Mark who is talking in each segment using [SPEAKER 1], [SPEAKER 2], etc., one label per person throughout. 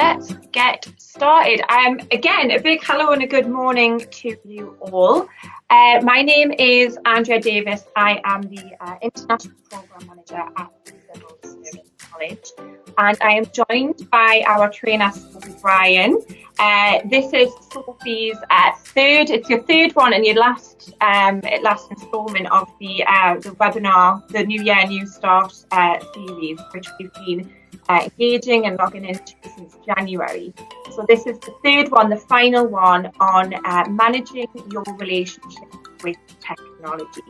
[SPEAKER 1] let's get started. Again, a big hello and a good morning to you all. My name is Andrea Davis. I am the International Programme Manager at the Civil Service College, and I am joined by our trainer, Sophie Bryan. This is Sophie's it's your third one and your last instalment of the webinar, the New Year, New Start series, which we've been engaging and logging into since January. So this is the third one, the final one on managing your relationship with technology.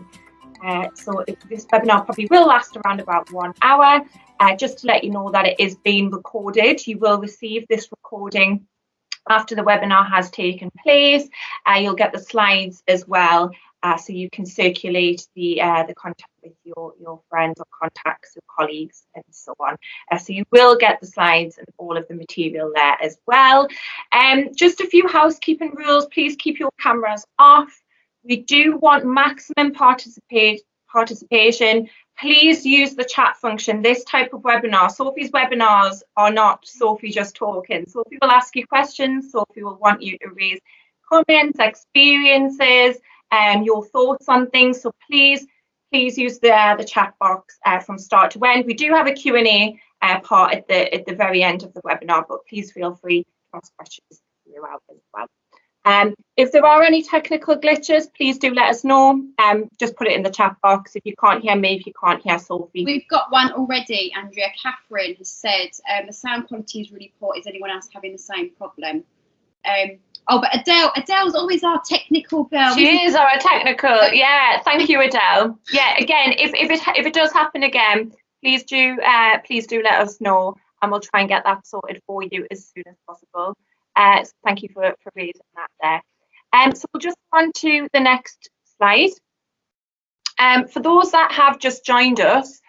[SPEAKER 1] So this webinar probably will last around about 1 hour. Just to let you know that it is being recorded. You will receive this recording after the webinar has taken place. You'll get the slides as well, so you can circulate the content with your friends or contacts or colleagues and so on. So you will get the slides and all of the material there as well. Just a few housekeeping rules. Please keep your cameras off. We do want maximum participation. Please use the chat function. This type of webinar, Sophie's webinars are not Sophie just talking. Sophie will ask you questions. Sophie will want you to raise comments, experiences, and your thoughts on things. So please use the chat box from start to end. We do have a Q&A part at the very end of the webinar, but please feel free to ask questions throughout as well. If there are any technical glitches, please do let us know. Just put it in the chat box. If you can't hear me, if you can't hear Sophie.
[SPEAKER 2] We've got one already, Andrea. Catherine has said the sound quality is really poor. Is anyone else having the same problem? But Adele's always our technical girl.
[SPEAKER 1] She is our technical. Yeah, thank you, Adele. Yeah, again, if it does happen again, please do let us know, and we'll try and get that sorted for you as soon as possible. So thank you for raising that there. So we'll just go on to the next slide. For those that have just joined us,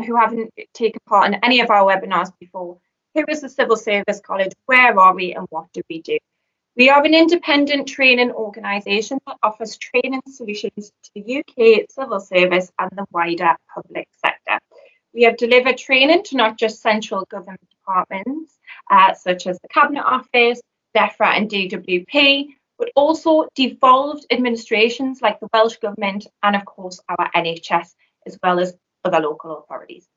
[SPEAKER 1] who haven't taken part in any of our webinars before, who is the Civil Service College? Where are we and what do we do? We are an independent training organisation that offers training solutions to the UK civil service and the wider public sector. We have delivered training to not just central government departments, such as the Cabinet Office, DEFRA and DWP, but also devolved administrations like the Welsh Government and, of course, our NHS, as well as other local authorities.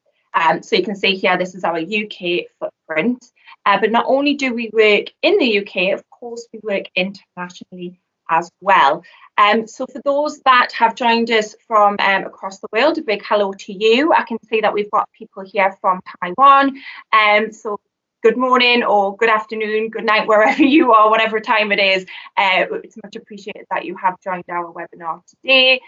[SPEAKER 1] So you can see here, this is our UK footprint. But not only do we work in the UK, of course, we work internationally as well. So for those that have joined us from across the world, a big hello to you. I can see that we've got people here from Taiwan. So good morning or good afternoon, good night, wherever you are, whatever time it is. It's much appreciated that you have joined our webinar today.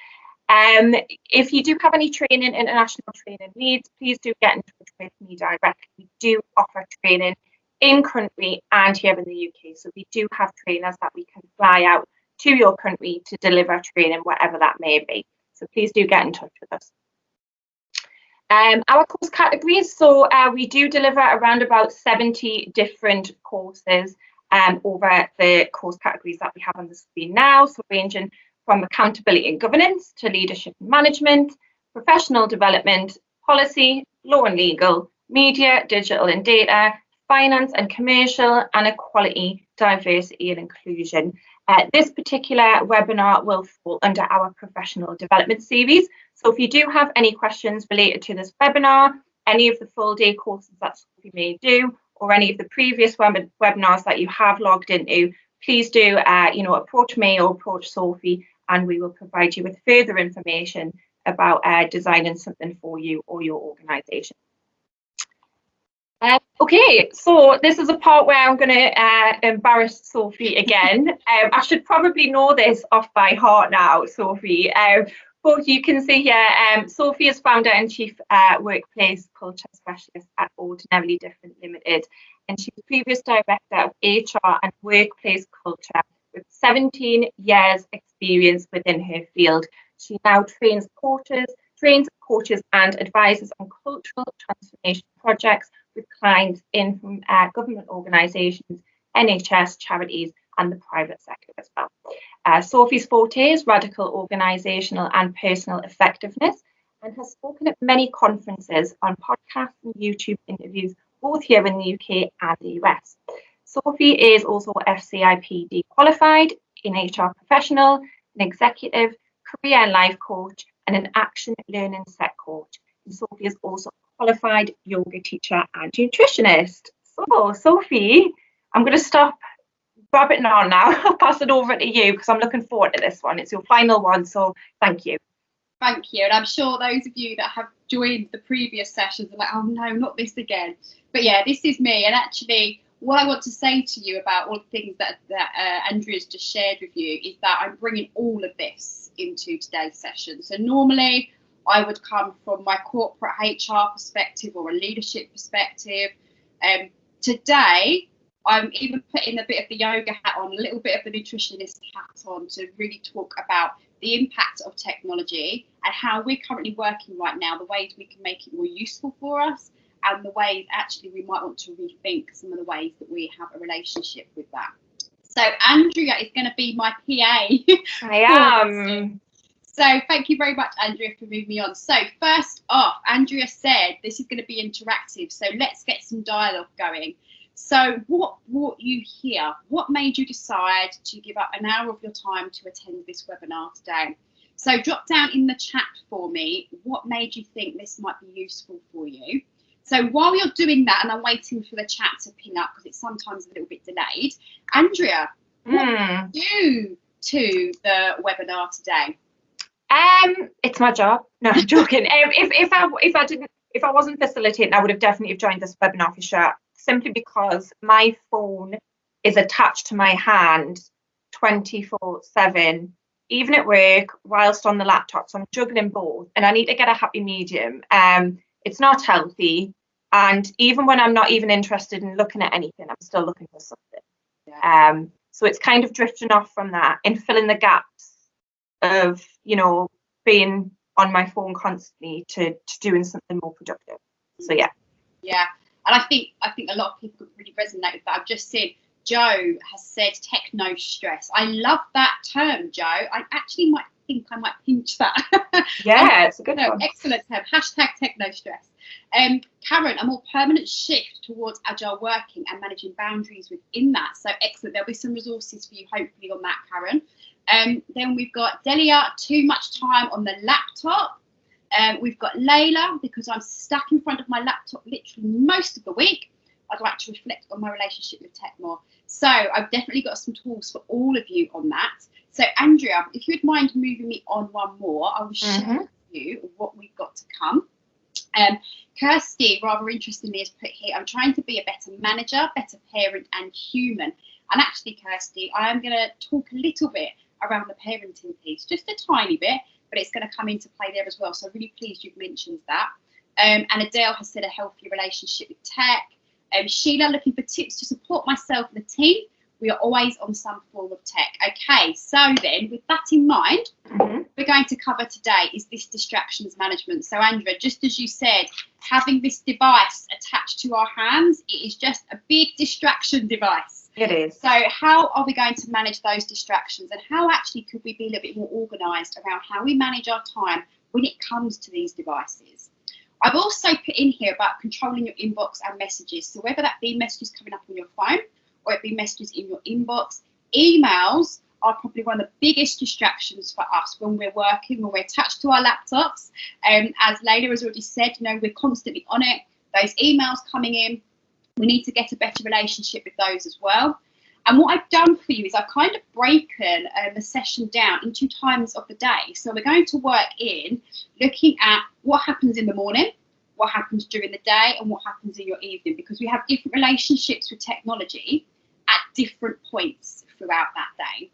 [SPEAKER 1] If you do have any international training needs, please do get in touch with me directly. We do offer training in country and here in the UK. So we do have trainers that we can fly out to your country to deliver training, whatever that may be. So please do get in touch with us. Our course categories, so we do deliver around about 70 different courses over the course categories that we have on the screen now, so ranging from accountability and governance to leadership and management, professional development, policy, law and legal, media, digital and data, finance and commercial, and equality, diversity and inclusion. This particular webinar will fall under our professional development series. So if you do have any questions related to this webinar, any of the full day courses that you may do, or any of the previous webinars that you have logged into, please do approach me or approach Sophie, and we will provide you with further information about designing something for you or your organisation. Okay, so this is a part where I'm going to embarrass Sophie again. I should probably know this off by heart now, Sophie. But you can see here, Sophie is founder and chief workplace culture specialist at Ordinarily Different Limited, and she's previous director of HR and workplace culture with 17 years experience within her field. She now trains coaches and advisors on cultural transformation projects with clients in from government organisations, NHS, charities and the private sector as well. Sophie's forte is radical organisational and personal effectiveness, and has spoken at many conferences, on podcasts and YouTube interviews both here in the UK and the US. Sophie is also FCIPD qualified, an HR professional, an executive, career and life coach, and an action learning set coach. And Sophie is also a qualified yoga teacher and nutritionist. So, Sophie, I'm going to stop rabbiting on now. I'll pass it over to you because I'm looking forward to this one. It's your final one, so thank you.
[SPEAKER 2] Thank you. And I'm sure those of you that have joined the previous sessions are like, oh no, not this again. But yeah, this is me. And actually, what I want to say to you about all the things that Andrea's just shared with you is that I'm bringing all of this into today's session. So normally I would come from my corporate HR perspective or a leadership perspective. Today, I'm even putting a bit of the yoga hat on, a little bit of the nutritionist hat on to really talk about the impact of technology and how we're currently working right now, the ways we can make it more useful for us and the ways actually we might want to rethink some of the ways that we have a relationship with that. So Andrea is going to be my PA.
[SPEAKER 1] I am.
[SPEAKER 2] So thank you very much, Andrea, for moving me on. So first off, Andrea said this is going to be interactive. So let's get some dialogue going. So what brought you here? What made you decide to give up an hour of your time to attend this webinar today? So drop down in the chat for me, what made you think this might be useful for you? So while you're doing that, and I'm waiting for the chat to ping up because it's sometimes a little bit delayed, Andrea, what did you do to the webinar today?
[SPEAKER 1] It's my job. No, I'm joking. If I wasn't facilitating, I would have definitely joined this webinar for sure. Simply because my phone is attached to my hand 24/7, even at work, whilst on the laptop. So I'm juggling both, and I need to get a happy medium. It's not healthy, and even when I'm not even interested in looking at anything, I'm still looking for something. Yeah. So it's kind of drifting off from that and filling the gaps of, you know, being on my phone constantly to doing something more productive. So yeah.
[SPEAKER 2] Yeah. And I think a lot of people could really resonate with that. I've just seen Joe has said techno stress. I love that term, Joe. I actually might pinch that.
[SPEAKER 1] Yeah, it's a good one.
[SPEAKER 2] Excellent term. Hashtag techno stress. Karen, a more permanent shift towards agile working and managing boundaries within that. So excellent. There'll be some resources for you hopefully on that, Karen. Then we've got Delia, too much time on the laptop. We've got Layla, because I'm stuck in front of my laptop literally most of the week. I'd like to reflect on my relationship with tech more. So I've definitely got some tools for all of you on that. So Andrea, if you'd mind moving me on one more, I will share with you what we've got to come. Kirsty, rather interestingly, has put here, I'm trying to be a better manager, better parent and human. And actually, Kirsty, I am going to talk a little bit around the parenting piece, just a tiny bit, but it's going to come into play there as well. So I'm really pleased you've mentioned that. And Adele has said a healthy relationship with tech. Sheila, looking for tips to support myself and the team. We are always on some form of tech. Okay, so then with that in mind, we're going to cover today is this distractions management. So Andrea, just as you said, having this device attached to our hands, it is just a big distraction device.
[SPEAKER 1] It is.
[SPEAKER 2] So how are we going to manage those distractions, and how actually could we be a little bit more organised around how we manage our time when it comes to these devices? I've also put in here about controlling your inbox and messages. So whether that be messages coming up on your phone or it be messages in your inbox, emails are probably one of the biggest distractions for us when we're working, when we're attached to our laptops. As Layla has already said, you know, we're constantly on it. Those emails coming in, we need to get a better relationship with those as well. And what I've done for you is I've kind of broken the session down into times of the day. So we're going to work in looking at what happens in the morning, what happens during the day, and what happens in your evening, because we have different relationships with technology at different points throughout that day.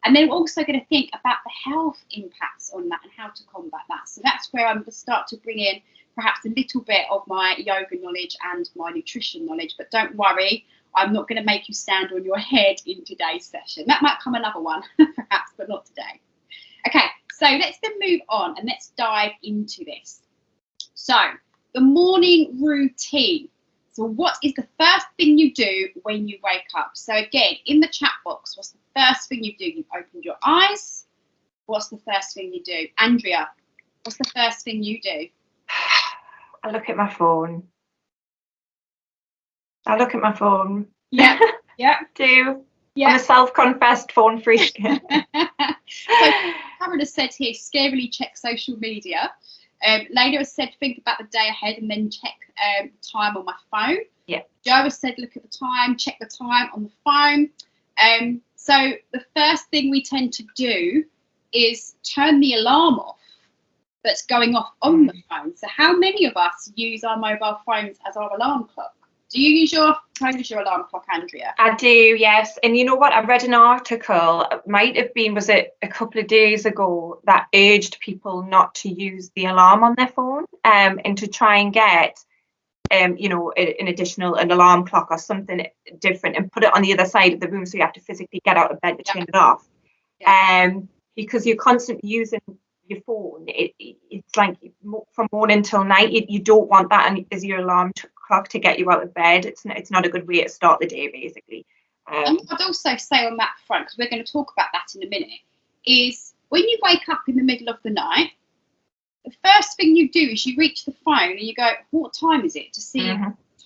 [SPEAKER 2] And then we're also going to think about the health impacts on that and how to combat that. So that's where I'm going to start to bring in perhaps a little bit of my yoga knowledge and my nutrition knowledge. But don't worry, I'm not going to make you stand on your head in today's session. That might come another one, perhaps, but not today. Okay, so let's then move on and let's dive into this. So the morning routine. So what is the first thing you do when you wake up? So again, in the chat box, what's the first thing you do? You've opened your eyes. What's the first thing you do? Andrea, what's the first thing you do?
[SPEAKER 1] I look at my phone. I look at my phone.
[SPEAKER 2] Yeah, yeah.
[SPEAKER 1] Do.
[SPEAKER 2] Yeah.
[SPEAKER 1] I'm a self-confessed phone freak.
[SPEAKER 2] So Karen has said here, scarily check social media. Lena has said, think about the day ahead and then check time on my phone.
[SPEAKER 1] Yeah.
[SPEAKER 2] Joe has said, look at the time, check the time on the phone. So the first thing we tend to do is turn the alarm off that's going off on the phone. So how many of us use our mobile phones as our alarm clock? Do you use your phone as your alarm clock, Andrea?
[SPEAKER 1] I do, yes. And you know what? I read an article, it might have been, was it a couple of days ago, that urged people not to use the alarm on their phone and to try and get, you know, an alarm clock or something different and put it on the other side of the room so you have to physically get out of bed to turn it off.
[SPEAKER 2] Yeah.
[SPEAKER 1] Because you're constantly using your phone, it's like from morning till night. You don't want that as your alarm clock to get you out of bed. It's not a good way to start the day, basically.
[SPEAKER 2] And I'd also say on that front, because we're going to talk about that in a minute, is when you wake up in the middle of the night, the first thing you do is you reach the phone and you go, what time is it, to see if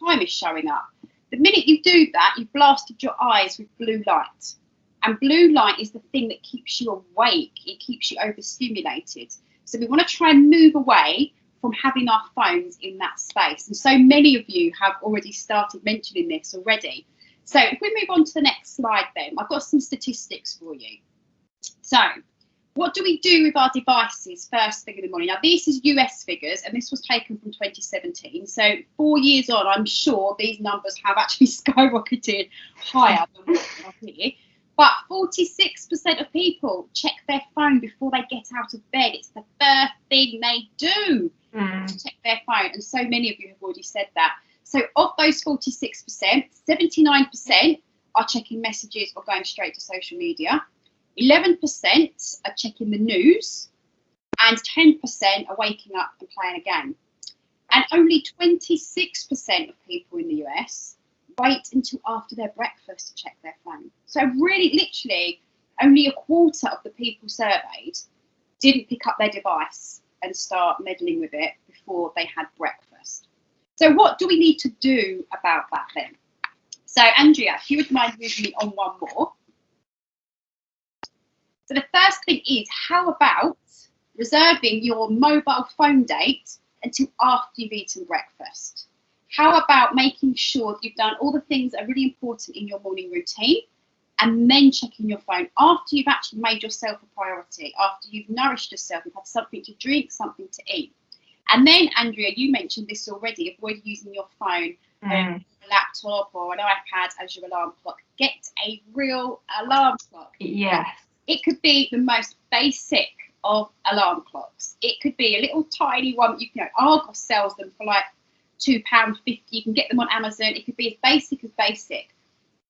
[SPEAKER 2] time is showing up. The minute you do that, you've blasted your eyes with blue light. And blue light is the thing that keeps you awake. It keeps you overstimulated. So we want to try and move away from having our phones in that space. And so many of you have already started mentioning this already. So if we move on to the next slide then, I've got some statistics for you. So what do we do with our devices first thing in the morning? Now, this is US figures, and this was taken from 2017. So 4 years on, I'm sure these numbers have actually skyrocketed higher than what they are here. But 46% of people check their phone before they get out of bed. It's the first thing they do to check their phone. And so many of you have already said that. So of those 46%, 79% are checking messages or going straight to social media. 11% are checking the news. And 10% are waking up and playing a game. And only 26% of people in the US wait until after their breakfast to check their phone. So really, literally, only a quarter of the people surveyed didn't pick up their device and start meddling with it before they had breakfast. So what do we need to do about that then? So Andrea, if you would mind moving me on one more. So the first thing is, how about reserving your mobile phone date until after you've eaten breakfast? How about making sure that you've done all the things that are really important in your morning routine and then checking your phone after you've actually made yourself a priority, after you've nourished yourself, you've had something to drink, something to eat. And then, Andrea, you mentioned this already, avoid using your phone, a laptop or an iPad as your alarm clock. Get a real alarm clock.
[SPEAKER 1] Yes.
[SPEAKER 2] It could be the most basic of alarm clocks. It could be a little tiny one. Argos sells them for like £2.50. You can get them on Amazon. It could be as basic as basic.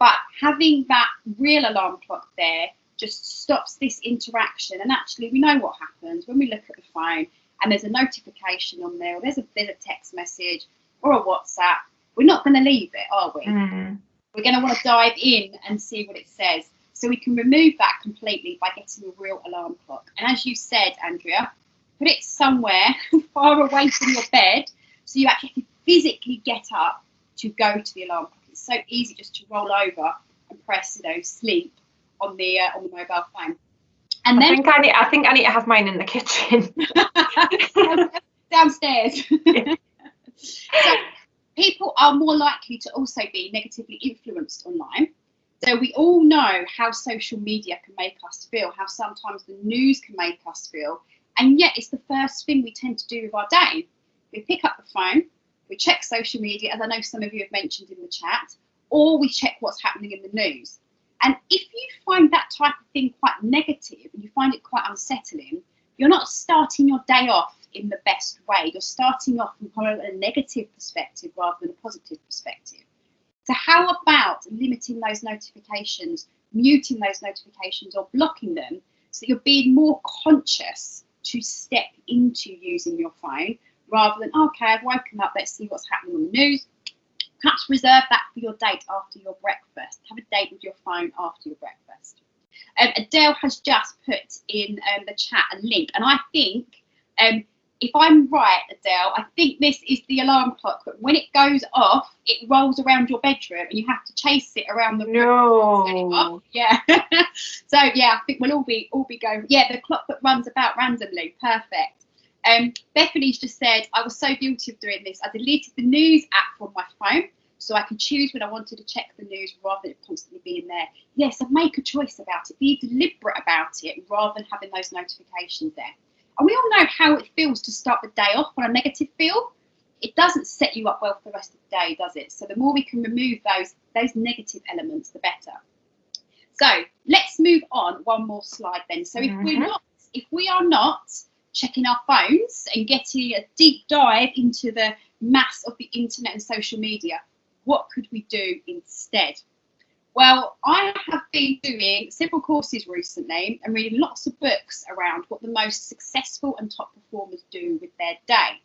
[SPEAKER 2] But having that real alarm clock there just stops this interaction. And actually, we know what happens when we look at the phone and there's a notification on there, or there's a text message or a WhatsApp. We're not going to leave it, are we? We're going to want to dive in and see what it says. So we can remove that completely by getting a real alarm clock. And as you said, Andrea, put it somewhere far away from your bed so you actually have to physically get up to go to the alarm clock. It's so easy just to roll over and press, sleep on the mobile phone. And then
[SPEAKER 1] I think I need to have mine in the kitchen.
[SPEAKER 2] downstairs. So people are more likely to also be negatively influenced online. So we all know how social media can make us feel, how sometimes the news can make us feel, and yet it's the first thing we tend to do with our day. We pick up the phone, we check social media, as I know some of you have mentioned in the chat, or we check what's happening in the news. And if you find that type of thing quite negative and you find it quite unsettling, you're not starting your day off in the best way. You're starting off from a negative perspective rather than a positive perspective. So how about limiting those notifications, muting those notifications or blocking them so that you're being more conscious to step into using your phone rather than, okay, I've woken up, let's see what's happening on the news. Perhaps reserve that for your date after your breakfast. Have a date with your phone after your breakfast. Adele has just put in the chat a link, and I think if I'm right, Adele, I think this is the alarm clock, but when it goes off, it rolls around your bedroom and you have to chase it around the room.
[SPEAKER 1] No.
[SPEAKER 2] Yeah. So yeah, I think we'll all be going, yeah, the clock that runs about randomly. Perfect. Bethany's just said, I was so guilty of doing this. I deleted the news app from my phone so I could choose when I wanted to check the news rather than it constantly being there. Yes, and make a choice about it. Be deliberate about it rather than having those notifications there. And we all know how it feels to start the day off on a negative feel. It doesn't set you up well for the rest of the day, does it? So the more we can remove those negative elements, the better. So let's move on one more slide then. So if we are not checking our phones and getting a deep dive into the mass of the internet and social media, what could we do instead? Well, I have been doing several courses recently and reading lots of books around what the most successful and top performers do with their day.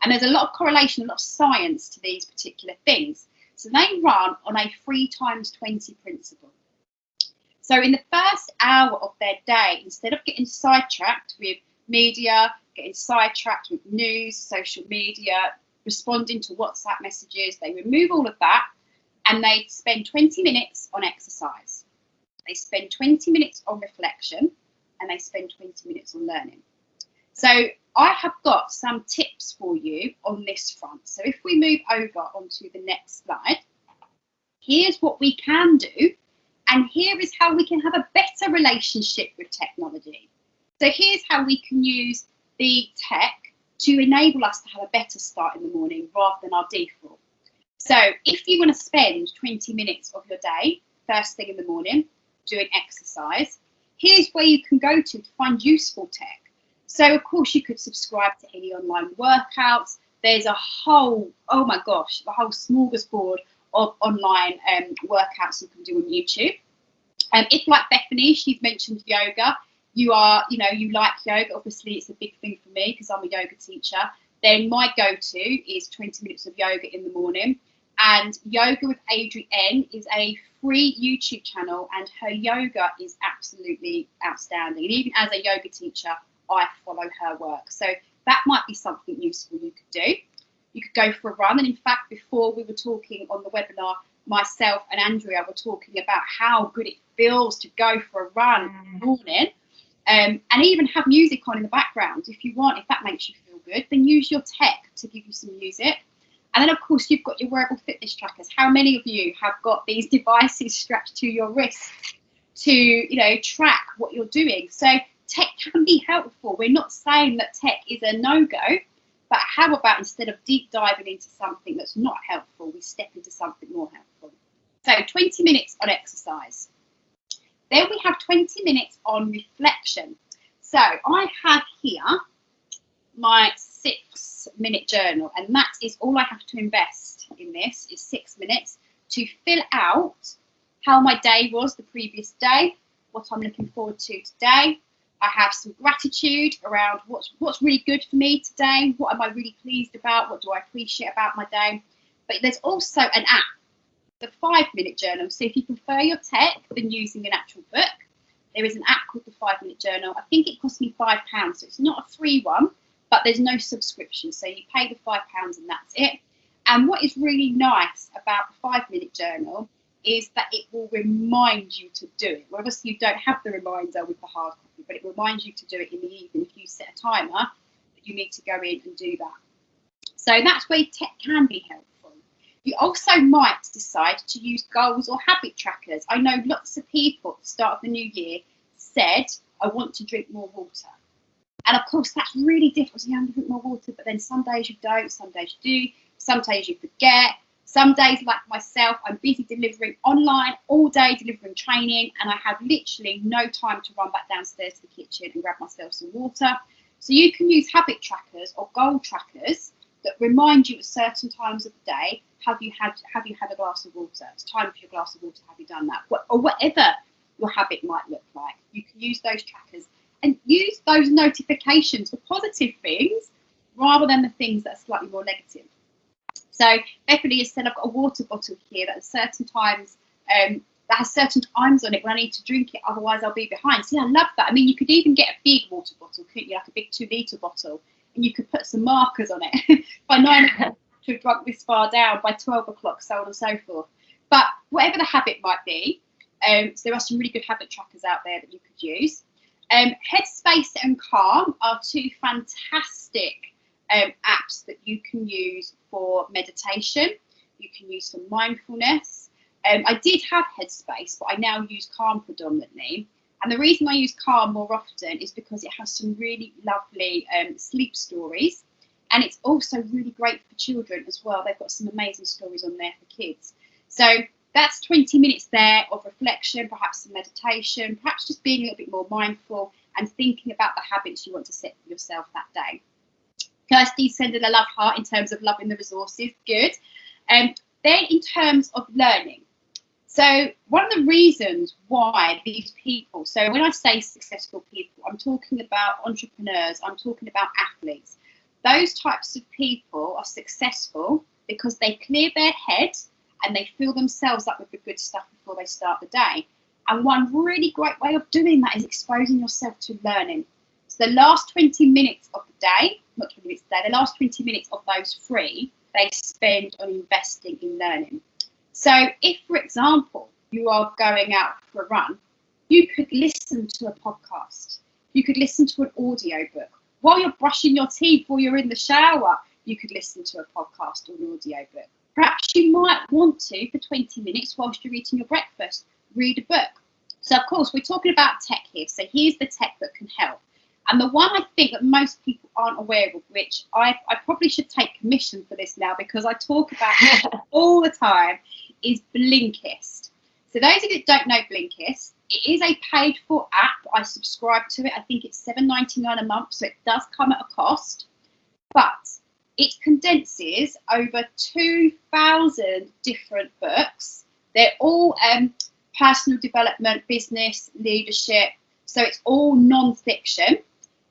[SPEAKER 2] And there's a lot of correlation, a lot of science to these particular things. So they run on a 3 times 20 principle. So in the first hour of their day, instead of getting sidetracked with media, getting sidetracked with news, social media, responding to WhatsApp messages, they remove all of that and they spend 20 minutes on exercise. They spend 20 minutes on reflection and they spend 20 minutes on learning. So I have got some tips for you on this front. So if we move over onto the next slide, here's what we can do. And here is how we can have a better relationship with technology. So here's how we can use the tech to enable us to have a better start in the morning rather than our default. So if you want to spend 20 minutes of your day, first thing in the morning, doing exercise, here's where you can go to find useful tech. So of course you could subscribe to any online workouts. There's a whole, oh my gosh, a whole smorgasbord of online workouts you can do on YouTube. If like Bethany, she's mentioned yoga, you like yoga, obviously it's a big thing for me because I'm a yoga teacher, then my go-to is 20 minutes of yoga in the morning. And Yoga with Adrienne is a free YouTube channel and her yoga is absolutely outstanding. And even as a yoga teacher, I follow her work. So that might be something useful you could do. You could go for a run. And in fact, before we were talking on the webinar, myself and Andrea were talking about how good it feels to go for a run in the morning. And even have music on in the background if you want. If that makes you feel good, then use your tech to give you some music. And then, of course, you've got your wearable fitness trackers. How many of you have got these devices strapped to your wrist to, track what you're doing? So tech can be helpful. We're not saying that tech is a no-go, but how about instead of deep diving into something that's not helpful, we step into something more helpful? So 20 minutes on exercise. Then we have 20 minutes on reflection. So I have here my 6-minute journal, and that is all I have to invest in this is 6 minutes to fill out how my day was the previous day, what I'm looking forward to today. I have some gratitude around what's really good for me today, what am I really pleased about, what do I appreciate about my day. But there's also an app, the 5-minute journal. So if you prefer your tech than using an actual book, there is an app called the 5-minute journal. I think it cost me £5, so it's not a free one, but there's no subscription. So you pay the £5 and that's it. And what is really nice about the 5-minute journal is that it will remind you to do it. Well, obviously you don't have the reminder with the hard copy, but it reminds you to do it in the evening. If you set a timer, that you need to go in and do that. So that's where tech can be helpful. You also might decide to use goals or habit trackers. I know lots of people at the start of the new year said, I want to drink more water. And of course, that's really difficult. So you have to drink more water, but then some days you don't, some days you do, some days you forget. Some days, like myself, I'm busy delivering online all day, delivering training, and I have literally no time to run back downstairs to the kitchen and grab myself some water. So you can use habit trackers or goal trackers that remind you at certain times of the day, have you had a glass of water? It's time for your glass of water. Have you done that? Or whatever your habit might look like. You can use those trackers and use those notifications for positive things rather than the things that are slightly more negative. So Bethany has said I've got a water bottle here that at certain times that has certain times on it when I need to drink it, otherwise I'll be behind. See, I love that. I mean, you could even get a big water bottle, couldn't you? Like a big 2-litre bottle, and you could put some markers on it. By 9 o'clock, to have drunk this far down, by 12 o'clock, so on and so forth. But whatever the habit might be, so there are some really good habit trackers out there that you could use. Headspace and Calm are two fantastic apps that you can use for meditation. You can use for mindfulness. I did have Headspace, but I now use Calm predominantly. And the reason I use Calm more often is because it has some really lovely sleep stories. And it's also really great for children as well. They've got some amazing stories on there for kids. So that's 20 minutes there of reflection, perhaps some meditation, perhaps just being a little bit more mindful and thinking about the habits you want to set for yourself that day. Kirsty sending a love heart in terms of loving the resources. Good. Then in terms of learning. So one of the reasons why these people, so when I say successful people, I'm talking about entrepreneurs, I'm talking about athletes. Those types of people are successful because they clear their head and they fill themselves up with the good stuff before they start the day. And one really great way of doing that is exposing yourself to learning. So the last 20 minutes of the day, not 20 minutes a day, the last 20 minutes of those free, they spend on investing in learning. So if, for example, you are going out for a run, you could listen to a podcast. You could listen to an audio book. While you're brushing your teeth or you're in the shower, you could listen to a podcast or an audio book. Perhaps you might want to, for 20 minutes whilst you're eating your breakfast, read a book. So, of course, we're talking about tech here. So here's the tech that can help. And the one I think that most people aren't aware of, which I probably should take commission for this now because I talk about it all the time, is Blinkist. So those of you that don't know Blinkist, it is a paid-for app. I subscribe to it. I think it's $7.99 a month, so it does come at a cost. But it condenses over 2,000 different books. They're all personal development, business, leadership. So it's all non-fiction.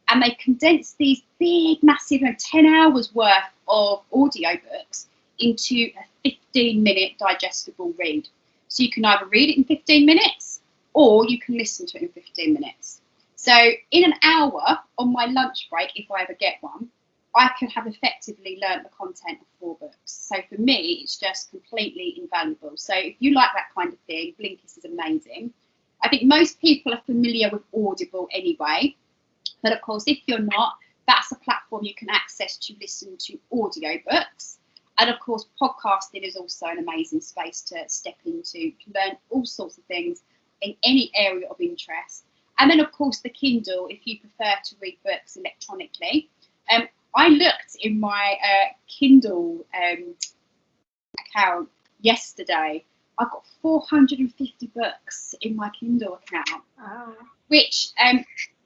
[SPEAKER 2] And they condense these big, massive, 10 hours worth of audiobooks into a 15-minute digestible read. So you can either read it in 15 minutes or you can listen to it in 15 minutes. So in an hour on my lunch break, if I ever get one, I could have effectively learned the content of 4 books. So for me, it's just completely invaluable. So if you like that kind of thing, Blinkist is amazing. I think most people are familiar with Audible anyway. But of course, if you're not, that's a platform you can access to listen to audiobooks. And of course, podcasting is also an amazing space to step into, to learn all sorts of things in any area of interest. And then, of course, the Kindle, if you prefer to read books electronically. I looked in my Kindle account yesterday. I've got 450 books in my Kindle account, which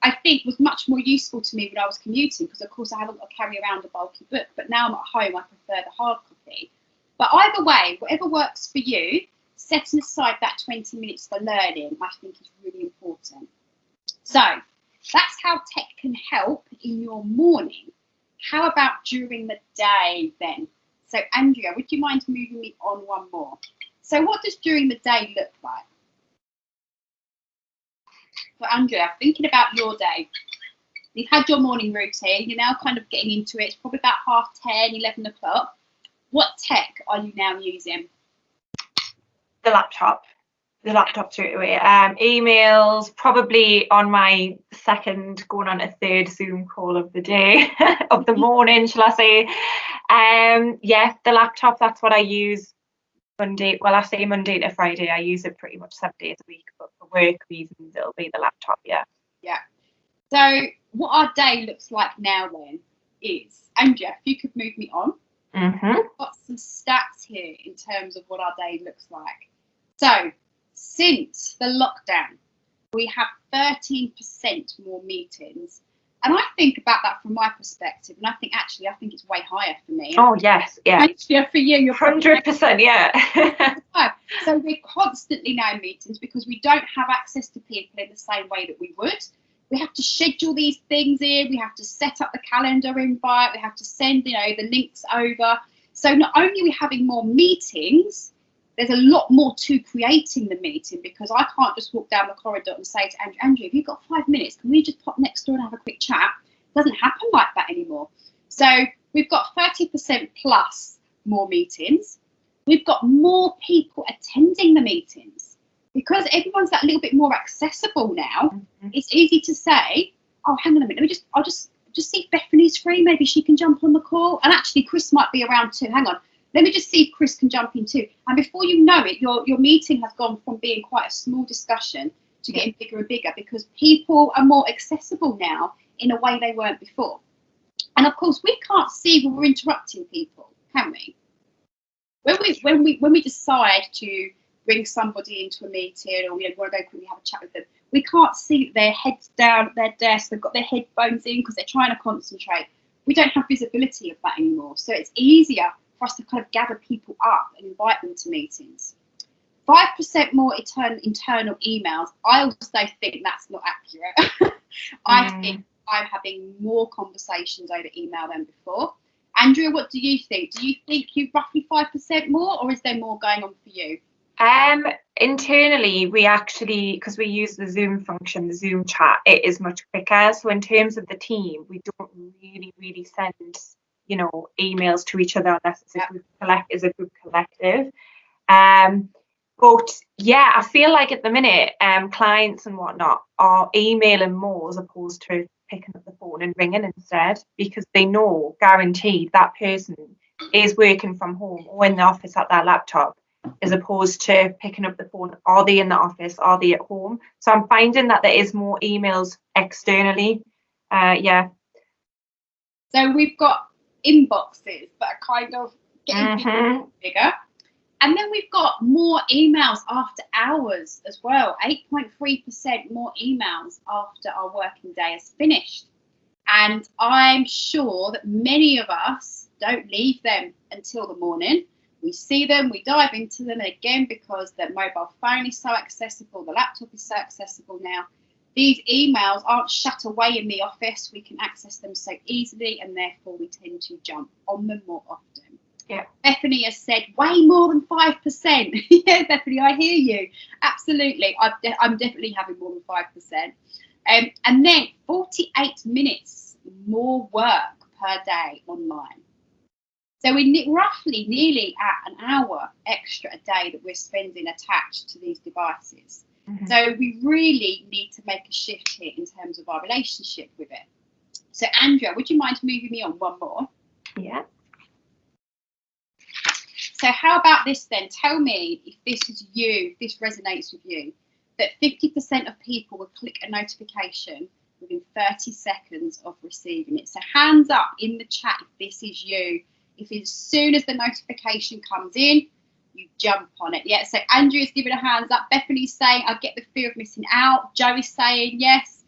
[SPEAKER 2] I think was much more useful to me when I was commuting because, of course, I haven't got to carry around a bulky book. But now I'm at home, I prefer the hard copy. But either way, whatever works for you, setting aside that 20 minutes for learning, I think is really important. So that's how tech can help in your morning. How about during the day then? So Andrea, would you mind moving me on one more? So what does during the day look like? So Andrea, thinking about your day, you've had your morning routine, you're now kind of getting into it, it's probably about 10:30, 11 o'clock. What tech are you now using?
[SPEAKER 1] The laptop straight away. Emails, probably on my second, going on a third Zoom call of the day, of the morning, shall I say. Yeah, the laptop, that's what I use Monday. Well, I say Monday to Friday. I use it pretty much 7 days a week, but for work reasons, it'll be the laptop, yeah.
[SPEAKER 2] Yeah. So what our day looks like now then is, Andrea, if you could move me on. I've got some stats here in terms of what our day looks like. So since the lockdown, we have 13% more meetings. And I think about that from my perspective, and I think it's way higher for me.
[SPEAKER 1] Oh, yes, yeah.
[SPEAKER 2] Actually, for you, you're
[SPEAKER 1] 100%, yeah.
[SPEAKER 2] So we're constantly now in meetings because we don't have access to people in the same way that we would. We have to schedule these things in. We have to set up the calendar invite. We have to send, the links over. So not only are we having more meetings, there's a lot more to creating the meeting because I can't just walk down the corridor and say to Andrew, have you got 5 minutes? Can we just pop next door and have a quick chat? It doesn't happen like that anymore. So we've got 30% plus more meetings. We've got more people attending the meetings because everyone's that little bit more accessible now. It's easy to say, oh, hang on a minute, I'll just see if Bethany's free. Maybe she can jump on the call. And actually, Chris might be around too. Hang on, let me just see if Chris can jump in too. And before you know it, your meeting has gone from being quite a small discussion to getting bigger and bigger because people are more accessible now in a way they weren't before. And of course, we can't see when we're interrupting people, can we? When we decide to bring somebody into a meeting or we want to go quickly have a chat with them, we can't see their heads down at their desk, they've got their headphones in because they're trying to concentrate. We don't have visibility of that anymore. So it's easier for us to kind of gather people up and invite them to meetings. 5% more internal emails. I also think that's not accurate. I think I'm having more conversations over email than before. Andrea, what do you think? Do you think you're roughly 5% more, or is there more going on for you?
[SPEAKER 1] Internally, we actually, because we use the Zoom function, the Zoom chat, it is much quicker. So in terms of the team, we don't really send, emails to each other unless it's a group collective. But yeah, I feel like at the minute, clients and whatnot are emailing more as opposed to picking up the phone and ringing instead, because they know, guaranteed, that person is working from home or in the office at their laptop, as opposed to picking up the phone. Are they in the office? Are they at home? So I'm finding that there is more emails externally.
[SPEAKER 2] So we've got inboxes that are kind of getting bigger. And then we've got more emails after hours as well. 8.3% more emails after our working day is finished. And I'm sure that many of us don't leave them until the morning. We see them, we dive into them, and again, because the mobile phone is so accessible, the laptop is so accessible now, these emails aren't shut away in the office. We can access them so easily, and therefore we tend to jump on them more often.
[SPEAKER 1] Yeah.
[SPEAKER 2] Bethany has said way more than 5%. Yeah, Bethany, I hear you. Absolutely. I'm definitely having more than 5%. And then 48 minutes more work per day online. So we're roughly nearly at an hour extra a day that we're spending attached to these devices. So we really need to make a shift here in terms of our relationship with it. So Andrea, would you mind moving me on one more?
[SPEAKER 1] Yeah.
[SPEAKER 2] So how about this then? Tell me if this is you, if this resonates with you, that 50% of people will click a notification within 30 seconds of receiving it. So hands up in the chat if this is you. If as soon as the notification comes in, you jump on it. Yeah, so Andrea's giving a hands up. Bethany's saying, I get the fear of missing out. Joey's saying yes.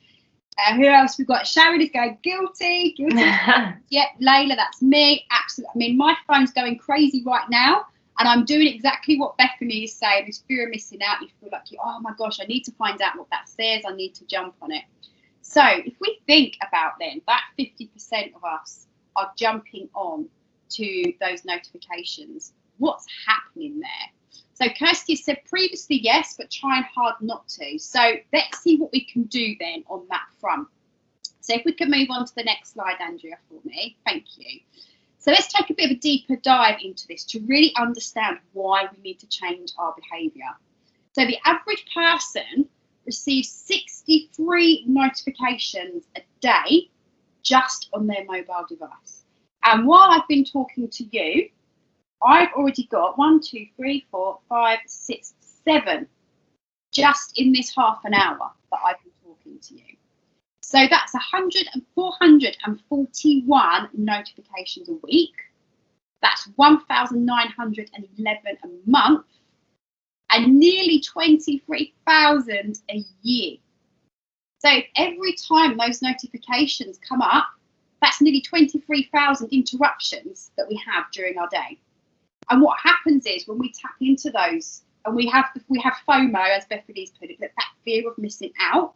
[SPEAKER 2] Who else we've got? Sharon is going guilty. Yep, Layla, that's me. Absolutely. I mean, my phone's going crazy right now, and I'm doing exactly what Bethany is saying. This fear of missing out. You feel like, oh my gosh, I need to find out what that says. I need to jump on it. So if we think about then that 50% of us are jumping on to those notifications, what's happening there? So Kirsty said previously yes, but trying hard not to. So let's see what we can do then on that front. So if we can move on to the next slide, Andrea, for me. Thank you. So let's take a bit of a deeper dive into this to really understand why we need to change our behaviour. So the average person receives 63 notifications a day just on their mobile device. And while I've been talking to you, I've already got 1, 2, 3, 4, 5, 6, 7 just in this half an hour that I've been talking to you. So that's 441 notifications a week. That's 1,911 a month and nearly 23,000 a year. So every time those notifications come up, that's nearly 23,000 interruptions that we have during our day. And what happens is when we tap into those, and we have FOMO, as Bethany's put it, that fear of missing out,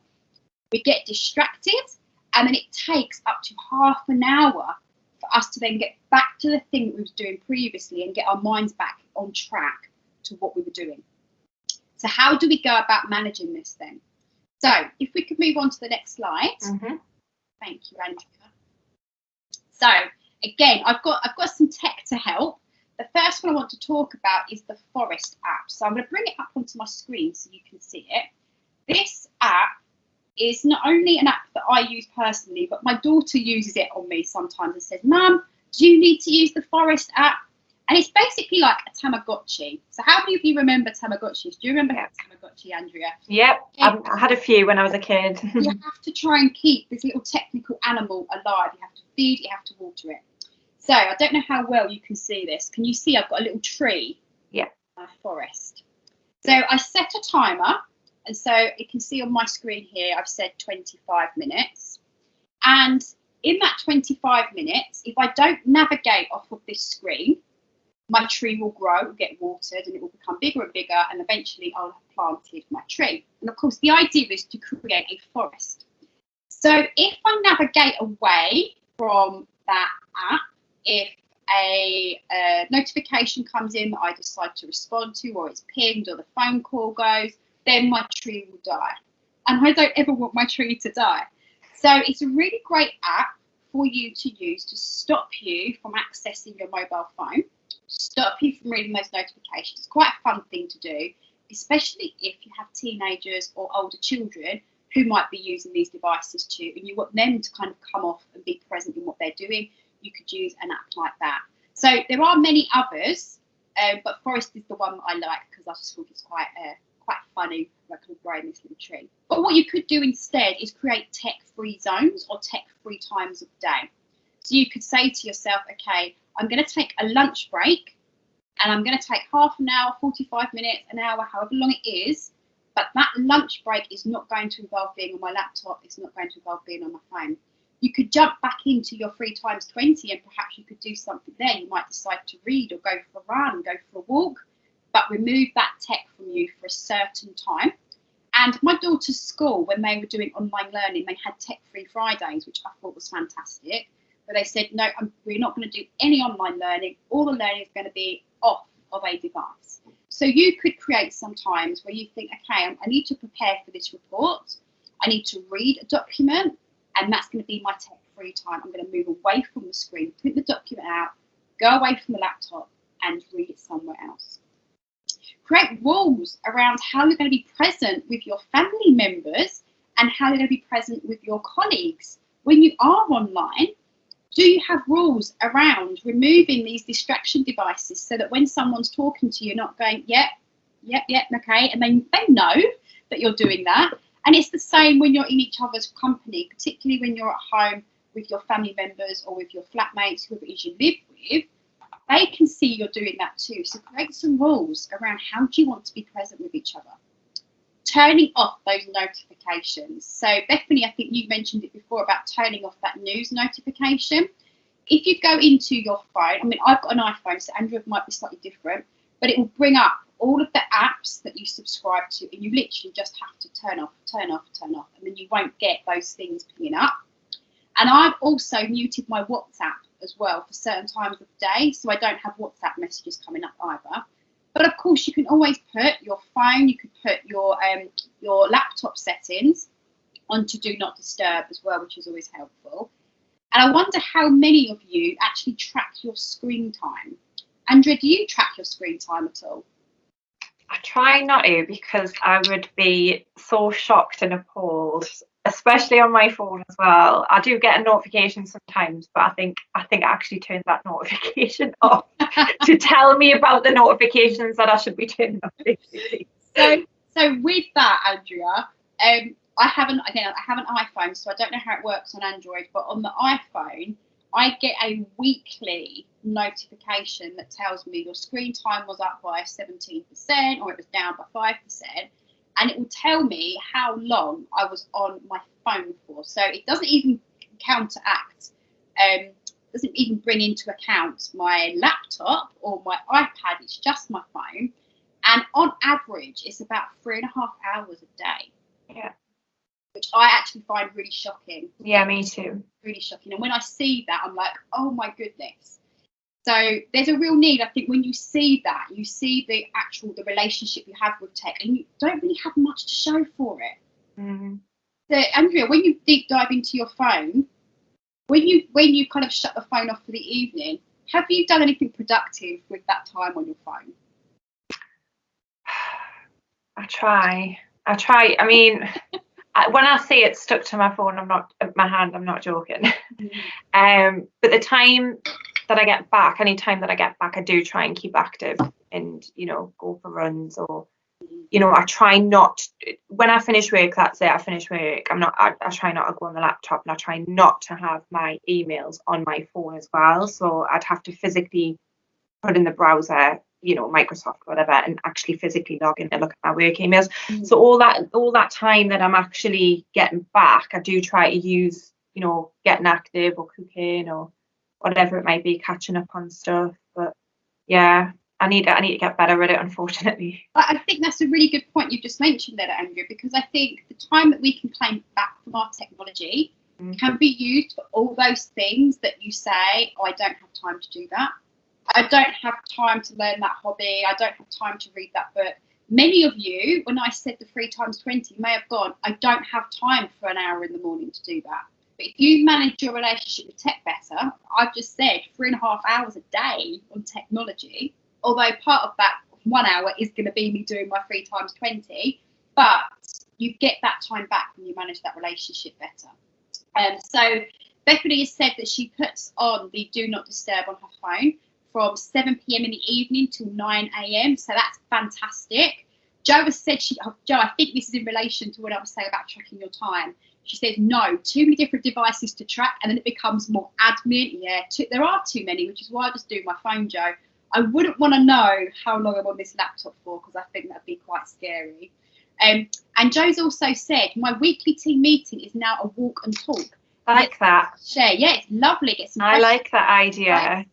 [SPEAKER 2] we get distracted, and then it takes up to half an hour for us to then get back to the thing that we were doing previously and get our minds back on track to what we were doing. So how do we go about managing this then? So if we could move on to the next slide. Thank you, Andrea. So Again, I've got some tech to help. The first one I want to talk about is the Forest app. So I'm going to bring it up onto my screen so you can see it. This app is not only an app that I use personally, but my daughter uses it on me sometimes and says, Mum, do you need to use the Forest app? And it's basically like a Tamagotchi. So how many of you remember Tamagotchis? Do you remember Tamagotchi, Andrea?
[SPEAKER 1] Yep, I had a few when I was a kid.
[SPEAKER 2] You have to try and keep this little technical animal alive. You have to feed, you have to water it. So I don't know how well you can see this. Can you see I've got a little tree?
[SPEAKER 1] Yeah.
[SPEAKER 2] My forest. So I set a timer, and so you can see on my screen here I've said 25 minutes. And in that 25 minutes, if I don't navigate off of this screen, my tree will grow, it will get watered, and it will become bigger and bigger, and eventually I'll have planted my tree. And of course, the idea is to create a forest. So if I navigate away from that app, if a notification comes in that I decide to respond to, or it's pinged, or the phone call goes, then my tree will die. And I don't ever want my tree to die. So it's a really great app for you to use to stop you from accessing your mobile phone, stop you from reading those notifications. It's quite a fun thing to do, especially if you have teenagers or older children who might be using these devices too, and you want them to kind of come off and be present in what they're doing. You could use an app like that. So there are many others, but Forest is the one that I like because I just think it's quite funny, like kind of growing this little tree. But what you could do instead is create tech-free zones or tech-free times of day. So you could say to yourself, okay, I'm going to take a lunch break, and I'm going to take half an hour, 45 minutes, an hour, however long it is. But that lunch break is not going to involve being on my laptop. It's not going to involve being on my phone. You could jump back into your free times 20, and perhaps you could do something there. You might decide to read or go for a run, go for a walk, but remove that tech from you for a certain time. And my daughter's school, when they were doing online learning, they had tech-free Fridays, which I thought was fantastic. But they said, no, we're not going to do any online learning. All the learning is going to be off of a device. So you could create some times where you think, okay, I need to prepare for this report. I need to read a document, and that's going to be my tech-free time. I'm going to move away from the screen, print the document out, go away from the laptop, and read it somewhere else. Create rules around how you're going to be present with your family members and how you're going to be present with your colleagues. When you are online, do you have rules around removing these distraction devices so that when someone's talking to you, you're not going, yep, okay, and they know that you're doing that. And it's the same when you're in each other's company, particularly when you're at home with your family members or with your flatmates, whoever it is you live with. They can see you're doing that too. So create some rules around how do you want to be present with each other. Turning off those notifications. So Bethany, I think you mentioned it before about turning off that news notification. If you go into your phone, I mean, I've got an iPhone, so Android might be slightly different, but it will bring up all of the apps that you subscribe to, and you literally just have to turn off, and then you won't get those things pinging up. And I've also muted my WhatsApp as well for certain times of the day, so I don't have WhatsApp messages coming up either. But of course, you can always put your phone, you could put your laptop settings onto Do Not Disturb as well, which is always helpful. And I wonder how many of you actually track your screen time. Andrea, do you track your screen time at all?
[SPEAKER 1] I try not to, because I would be so shocked and appalled, especially on my phone as well. I do get a notification sometimes, but I think I actually turn that notification off to tell me about the notifications that I should be turning off. Basically.
[SPEAKER 2] So with that, Andrea, I have an iPhone, so I don't know how it works on Android, but on the iPhone, I get a weekly notification that tells me your screen time was up by 17% or it was down by 5%, and it will tell me how long I was on my phone for. So it doesn't even counteract, doesn't even bring into account my laptop or my iPad, it's just my phone. And on average, it's about 3.5 hours a day.
[SPEAKER 1] Yeah.
[SPEAKER 2] Which I actually find really shocking.
[SPEAKER 1] Yeah, me too.
[SPEAKER 2] Really shocking. And when I see that, I'm like, oh my goodness. So there's a real need, I think, when you see that, you see the relationship you have with tech, and you don't really have much to show for it.
[SPEAKER 1] Mm-hmm.
[SPEAKER 2] So Andrea, when you deep dive into your phone, when you kind of shut the phone off for the evening, have you done anything productive with that time on your phone?
[SPEAKER 1] I try. I mean, when I say it's stuck to my phone, I'm not joking. But the time that I get back, any time that I get back, I do try and keep active and, go for runs, or, I try not, when I finish work, that's it, I finish work. I try not to go on the laptop, and I try not to have my emails on my phone as well. So I'd have to physically put in the browser, Microsoft, whatever, and actually physically log in to look at my work emails. So all that time that I'm actually getting back, I do try to use, getting active or cooking or whatever it might be, catching up on stuff. But yeah, I need to get better at it, unfortunately.
[SPEAKER 2] I think that's a really good point you just mentioned there, Andrew, because I think the time that we can claim back from our technology can be used for all those things that you say, I don't have time to do that. I don't have time to learn that hobby. I don't have time to read that book. Many of you, when I said the 3 times 20, may have gone, I don't have time for an hour in the morning to do that. But if you manage your relationship with tech better, I've just said 3.5 hours a day on technology, although part of that 1 hour is going to be me doing my 3 times 20, but you get that time back when you manage that relationship better. So Bethany has said that she puts on the do not disturb on her phone from 7 p.m. in the evening till 9 a.m. So that's fantastic. Jo has said, Jo, I think this is in relation to what I was saying about tracking your time. She says, no, too many different devices to track, and then it becomes more admin. Yeah, there are too many, which is why I just do my phone, Jo. I wouldn't want to know how long I'm on this laptop for, because I think that'd be quite scary. And Jo's also said, my weekly team meeting is now a walk and talk.
[SPEAKER 1] I like that.
[SPEAKER 2] Share. Yeah, it's lovely.
[SPEAKER 1] I like that idea.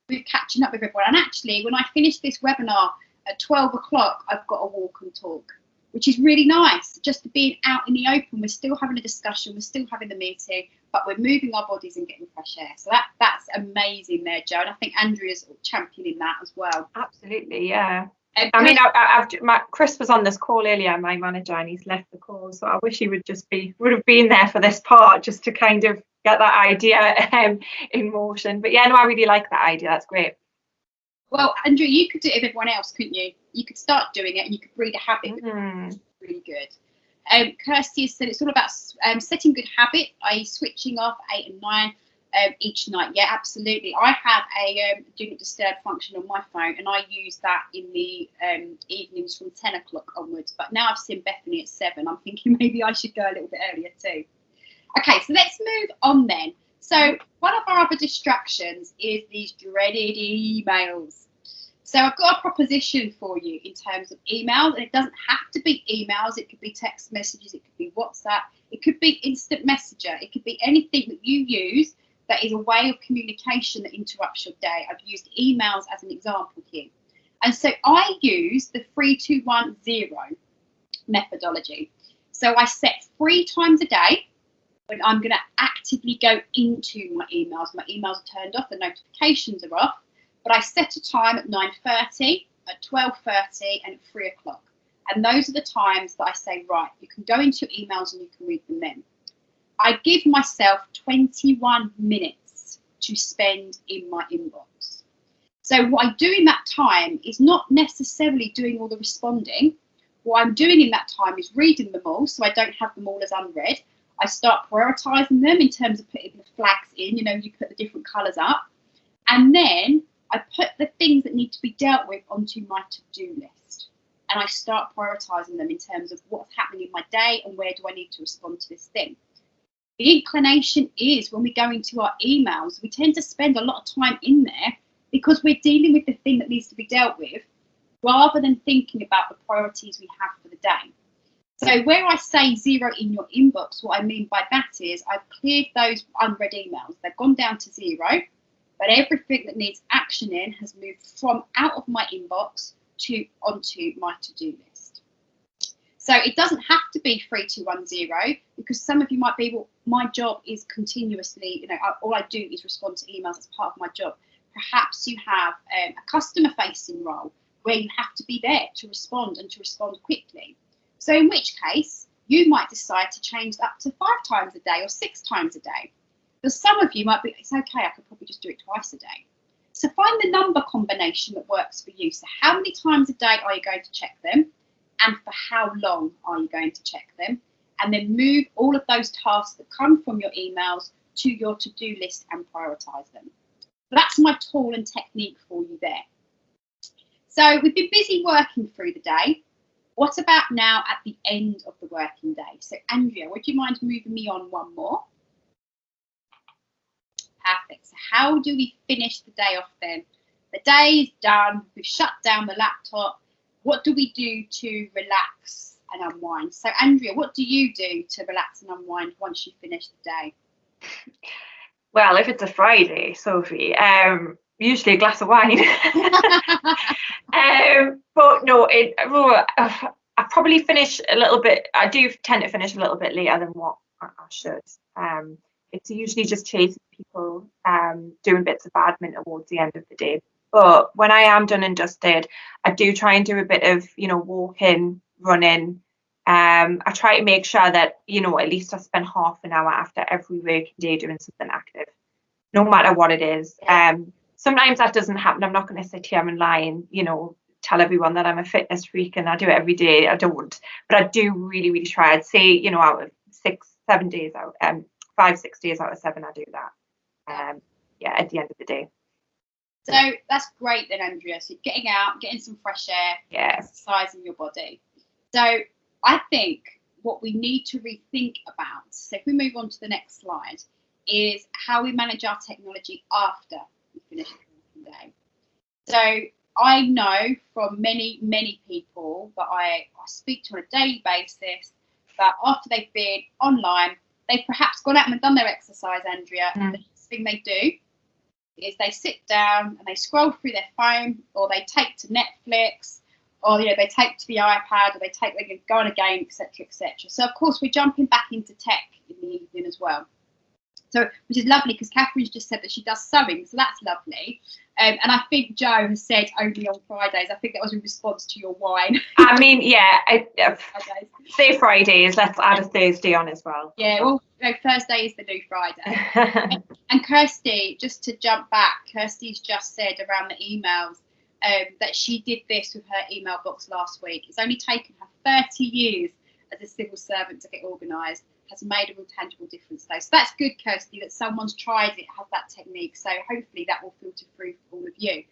[SPEAKER 2] We're catching up with everyone. And actually, when I finish this webinar at 12 o'clock, I've got a walk and talk, which is really nice. Just to be out in the open, we're still having a discussion, we're still having the meeting, but we're moving our bodies and getting fresh air. So that's amazing there, Jo. And I think Andrea's championing that as well.
[SPEAKER 1] Absolutely, yeah. Chris was on this call earlier, my manager, and he's left the call. So I wish he would have been there for this part, just to kind of get that idea in motion. But yeah, no, I really like that idea. That's great.
[SPEAKER 2] Well, Andrea, you could do it with everyone else, couldn't you? You could start doing it, and you could breed a habit. Really good. Kirsty has said it's all about setting good habit, i.e. switching off 8 and 9 each night. Yeah, absolutely. I have a do not disturb function on my phone, and I use that in the evenings from 10 o'clock onwards. But now I've seen Bethany at 7, I'm thinking maybe I should go a little bit earlier too. Okay, so let's move on then. So one of our other distractions is these dreaded emails. So I've got a proposition for you in terms of emails, and it doesn't have to be emails. It could be text messages, it could be WhatsApp, it could be instant messenger, it could be anything that you use that is a way of communication that interrupts your day. I've used emails as an example here. And so I use the 3210 methodology. So I set 3 times a day when I'm going to actively go into my emails. My emails are turned off, the notifications are off, but I set a time at 9:30, at 12:30, and at 3 o'clock. And those are the times that I say, right, you can go into your emails and you can read them then. I give myself 21 minutes to spend in my inbox. So what I do in that time is not necessarily doing all the responding. What I'm doing in that time is reading them all, so I don't have them all as unread. I start prioritising them in terms of putting the flags in, you put the different colours up. And then I put the things that need to be dealt with onto my to-do list. And I start prioritising them in terms of what's happening in my day and where do I need to respond to this thing. The inclination is when we go into our emails, we tend to spend a lot of time in there because we're dealing with the thing that needs to be dealt with rather than thinking about the priorities we have for the day. So where I say 0 in your inbox, what I mean by that is I've cleared those unread emails. They've gone down to 0, but everything that needs action in has moved from out of my inbox to onto my to-do list. So it doesn't have to be 3210 because some of you might be, well, my job is continuously, all I do is respond to emails as part of my job. Perhaps you have a customer-facing role where you have to be there to respond and to respond quickly. So in which case, you might decide to change that to 5 times a day or 6 times a day. For some of you might be, it's okay, I could probably just do it twice a day. So find the number combination that works for you. So how many times a day are you going to check them? And for how long are you going to check them? And then move all of those tasks that come from your emails to your to-do list and prioritise them. So that's my tool and technique for you there. So we've been busy working through the day. What about now at the end of the working day? So Andrea, would you mind moving me on one more? Perfect. So how do we finish the day off then? The day is done. We've shut down the laptop. What do we do to relax and unwind? So Andrea, what do you do to relax and unwind once you finish the day?
[SPEAKER 1] Well, if it's a Friday, Sophie, usually a glass of wine. But no, I probably finish a little bit. I do tend to finish a little bit later than what I should. It's usually just chasing people, doing bits of admin towards the end of the day. But when I am done and dusted, I do try and do a bit of, walking, running. I try to make sure that, at least I spend half an hour after every working day doing something active, no matter what it is. Sometimes that doesn't happen. I'm not going to sit here and lie and, tell everyone that I'm a fitness freak and I do it every day. I don't. But I do really, really try. I'd say, out of 5-6 days out of 7, I do that. At the end of the day.
[SPEAKER 2] So that's great then, Andrea. So getting out, getting some fresh air, exercising your body. So I think what we need to rethink about, so if we move on to the next slide, is how we manage our technology after we finish the working day. So I know from many, many people that I speak to on a daily basis that after they've been online, they've perhaps gone out and done their exercise, Andrea, and the next thing they do is they sit down and they scroll through their phone, or they take to Netflix, or they take to the iPad, or they go on a game, etc., etc. So of course we're jumping back into tech in the evening as well. So, which is lovely because Catherine's just said that she does sewing, so that's lovely. And I think Joe has said only on Fridays. I think that was in response to your wine.
[SPEAKER 1] I mean, say Fridays. Let's add a Thursday on as well.
[SPEAKER 2] Yeah, well, Thursday is the new Friday. And Kirsty, just to jump back, Kirsty's just said around the emails that she did this with her email box last week. It's only taken her 30 years as a civil servant to get organised. Has made a real tangible difference though. So that's good, Kirsty, that someone's tried it, has that technique. So hopefully that will filter through for all of you.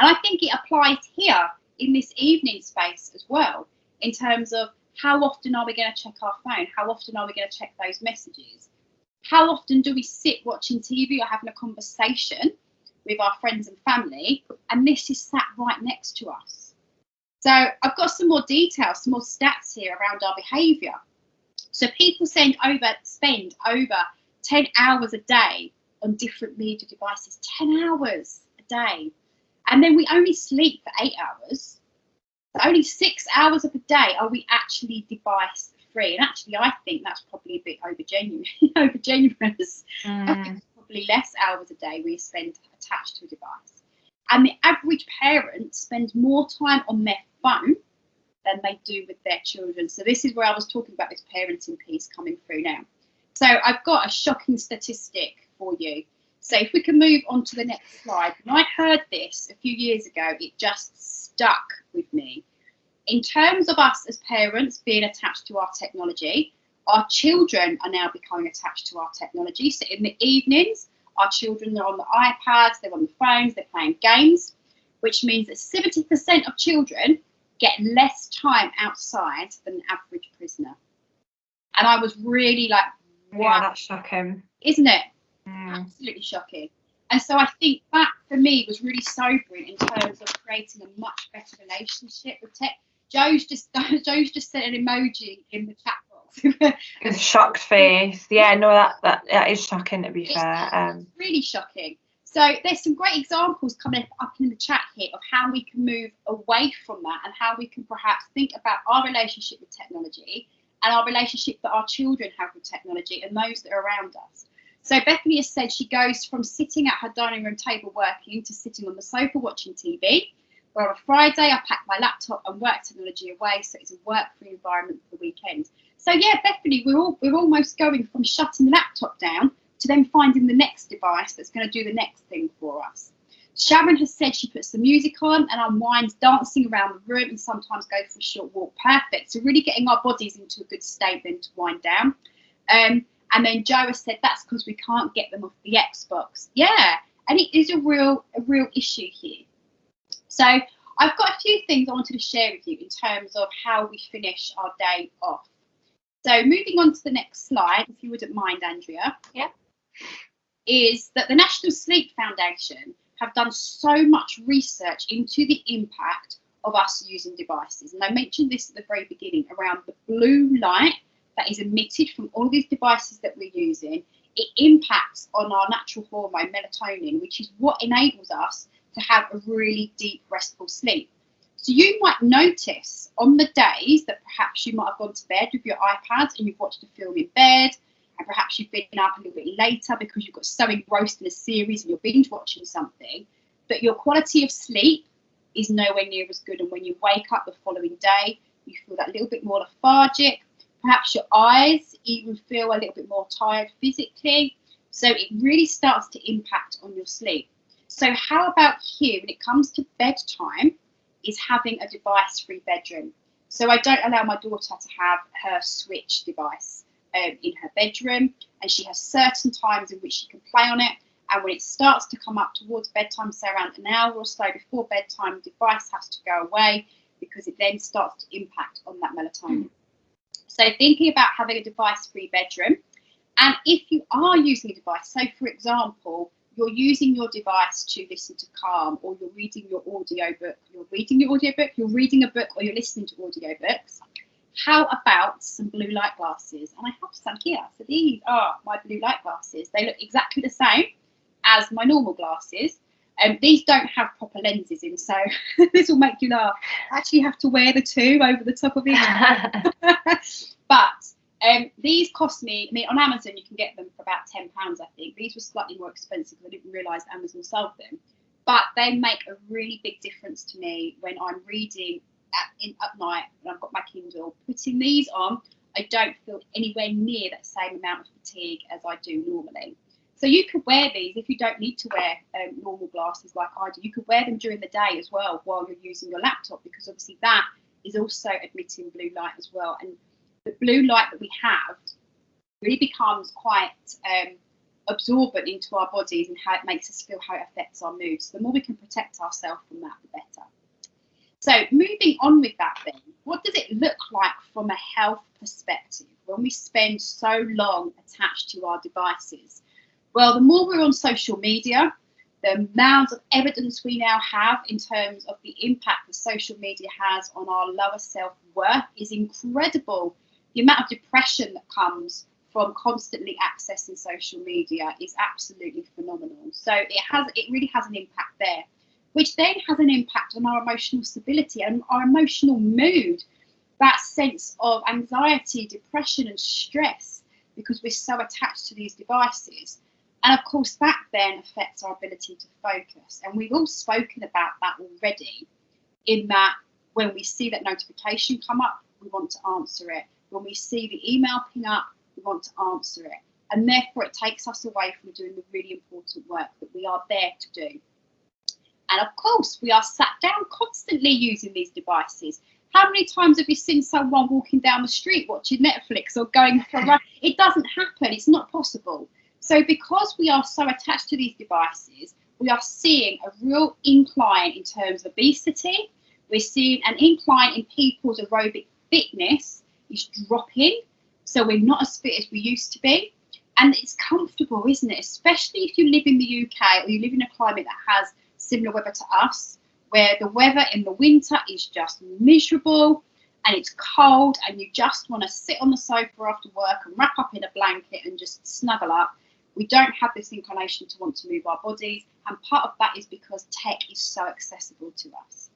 [SPEAKER 2] And I think it applies here in this evening space as well, in terms of how often are we going to check our phone? How often are we going to check those messages? How often do we sit watching TV or having a conversation with our friends and family, and this is sat right next to us? So I've got some more details, some more stats here around our behaviour. So people spend over 10 hours a day on different media devices, 10 hours a day. And then we only sleep for 8 hours. So only 6 hours of the day are we actually device free. And actually, I think that's probably a bit overgenerous. I think it's probably less hours a day we spend attached to a device. And the average parent spends more time on their phone than they do with their children. So this is where I was talking about this parenting piece coming through now. So I've got a shocking statistic for you. So if we can move on to the next slide. When I heard this a few years ago, it just stuck with me. In terms of us as parents being attached to our technology, our children are now becoming attached to our technology. So in the evenings, our children are on the iPads, they're on the phones, they're playing games, which means that 70% of children get less time outside than an average prisoner. And I was really like, wow.
[SPEAKER 1] Yeah, that's shocking.
[SPEAKER 2] Isn't it? Absolutely shocking. And so I think that for me was really sobering in terms of creating a much better relationship with tech. Joe's just sent an emoji in the chat box.
[SPEAKER 1] With a shocked face. Yeah, no, that is shocking, to be fair.
[SPEAKER 2] Really shocking. So there's some great examples coming up in the chat here of how we can move away from that and how we can perhaps think about our relationship with technology and our relationship that our children have with technology and those that are around us. So Bethany has said she goes from sitting at her dining room table working to sitting on the sofa watching TV. Where on a Friday, I pack my laptop and work technology away, so it's a work-free environment for the weekend. So yeah, Bethany, we're almost going from shutting the laptop down to then finding the next device that's going to do the next thing for us. Sharon has said she puts the music on and unwinds, dancing around the room, and sometimes goes for a short walk. Perfect. So really getting our bodies into a good state then to wind down. And then Joe has said that's because we can't get them off the Xbox. Yeah, and it is a real issue here. So I've got a few things I wanted to share with you in terms of how we finish our day off. So moving on to the next slide, if you wouldn't mind, Andrea.
[SPEAKER 1] Yeah.
[SPEAKER 2] Is that the National Sleep Foundation have done so much research into the impact of us using devices. And I mentioned this at the very beginning around the blue light that is emitted from all these devices that we're using. It impacts on our natural hormone, melatonin, which is what enables us to have a really deep, restful sleep. So you might notice on the days that perhaps you might have gone to bed with your iPads and you've watched a film in bed, and perhaps you've been up a little bit later because you've got so engrossed in a series and you're binge watching something, that your quality of sleep is nowhere near as good. And when you wake up the following day, you feel that little bit more lethargic. Perhaps your eyes even feel a little bit more tired physically. So it really starts to impact on your sleep. So how about here, when it comes to bedtime, is having a device-free bedroom. So I don't allow my daughter to have her Switch device in her bedroom, and she has certain times in which she can play on it, and when it starts to come up towards bedtime, say around an hour or so before bedtime, the device has to go away because it then starts to impact on that melatonin. So thinking about having a device-free bedroom, and if you are using a device, so for example, you're using your device to listen to Calm, or you're reading your audiobook, you're reading a book, or you're listening to audiobooks, how about some blue light glasses? And I have some here. So these are my blue light glasses. They look exactly the same as my normal glasses. These don't have proper lenses in, so this will make you laugh. I actually have to wear the two over the top of each. But these cost me, on Amazon you can get them for about £10, I think. These were slightly more expensive because I didn't realise Amazon sold them. But they make a really big difference to me when I'm reading at night, when I've got my Kindle. Putting these on, I don't feel anywhere near that same amount of fatigue as I do normally. So you could wear these if you don't need to wear normal glasses like I do. You could wear them during the day as well while you're using your laptop, because obviously that is also emitting blue light as well. And the blue light that we have really becomes quite absorbent into our bodies and how it makes us feel, how it affects our mood. So the more we can protect ourselves from that, the better. So moving on with that then, what does it look like from a health perspective when we spend so long attached to our devices? Well, the more we're on social media, the amount of evidence we now have in terms of the impact that social media has on our lower self-worth is incredible. The amount of depression that comes from constantly accessing social media is absolutely phenomenal. So it really has an impact there, which then has an impact on our emotional stability and our emotional mood, that sense of anxiety, depression and stress, because we're so attached to these devices. And of course that then affects our ability to focus. And we've all spoken about that already, in that when we see that notification come up, we want to answer it. When we see the email ping up, we want to answer it. And therefore it takes us away from doing the really important work that we are there to do. And of course, we are sat down constantly using these devices. How many times have you seen someone walking down the street watching Netflix or going for a run? It doesn't happen. It's not possible. So because we are so attached to these devices, we are seeing a real incline in terms of obesity. We're seeing an incline in people's aerobic fitness is dropping. So we're not as fit as we used to be. And it's comfortable, isn't it? Especially if you live in the UK or you live in a climate that has similar weather to us, where the weather in the winter is just miserable and it's cold and you just want to sit on the sofa after work and wrap up in a blanket and just snuggle up. We don't have this inclination to want to move our bodies, and part of that is because tech is so accessible to us.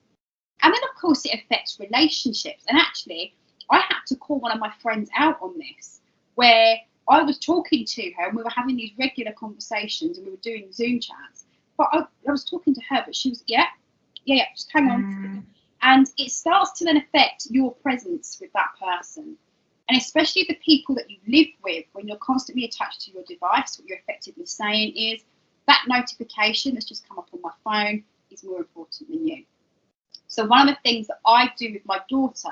[SPEAKER 2] And then of course it affects relationships, and actually I had to call one of my friends out on this, where I was talking to her and we were having these regular conversations and we were doing Zoom chats, but I was talking to her, but she was, yeah, just hang on. And it starts to then affect your presence with that person. And especially the people that you live with, when you're constantly attached to your device, what you're effectively saying is that notification that's just come up on my phone is more important than you. So one of the things that I do with my daughter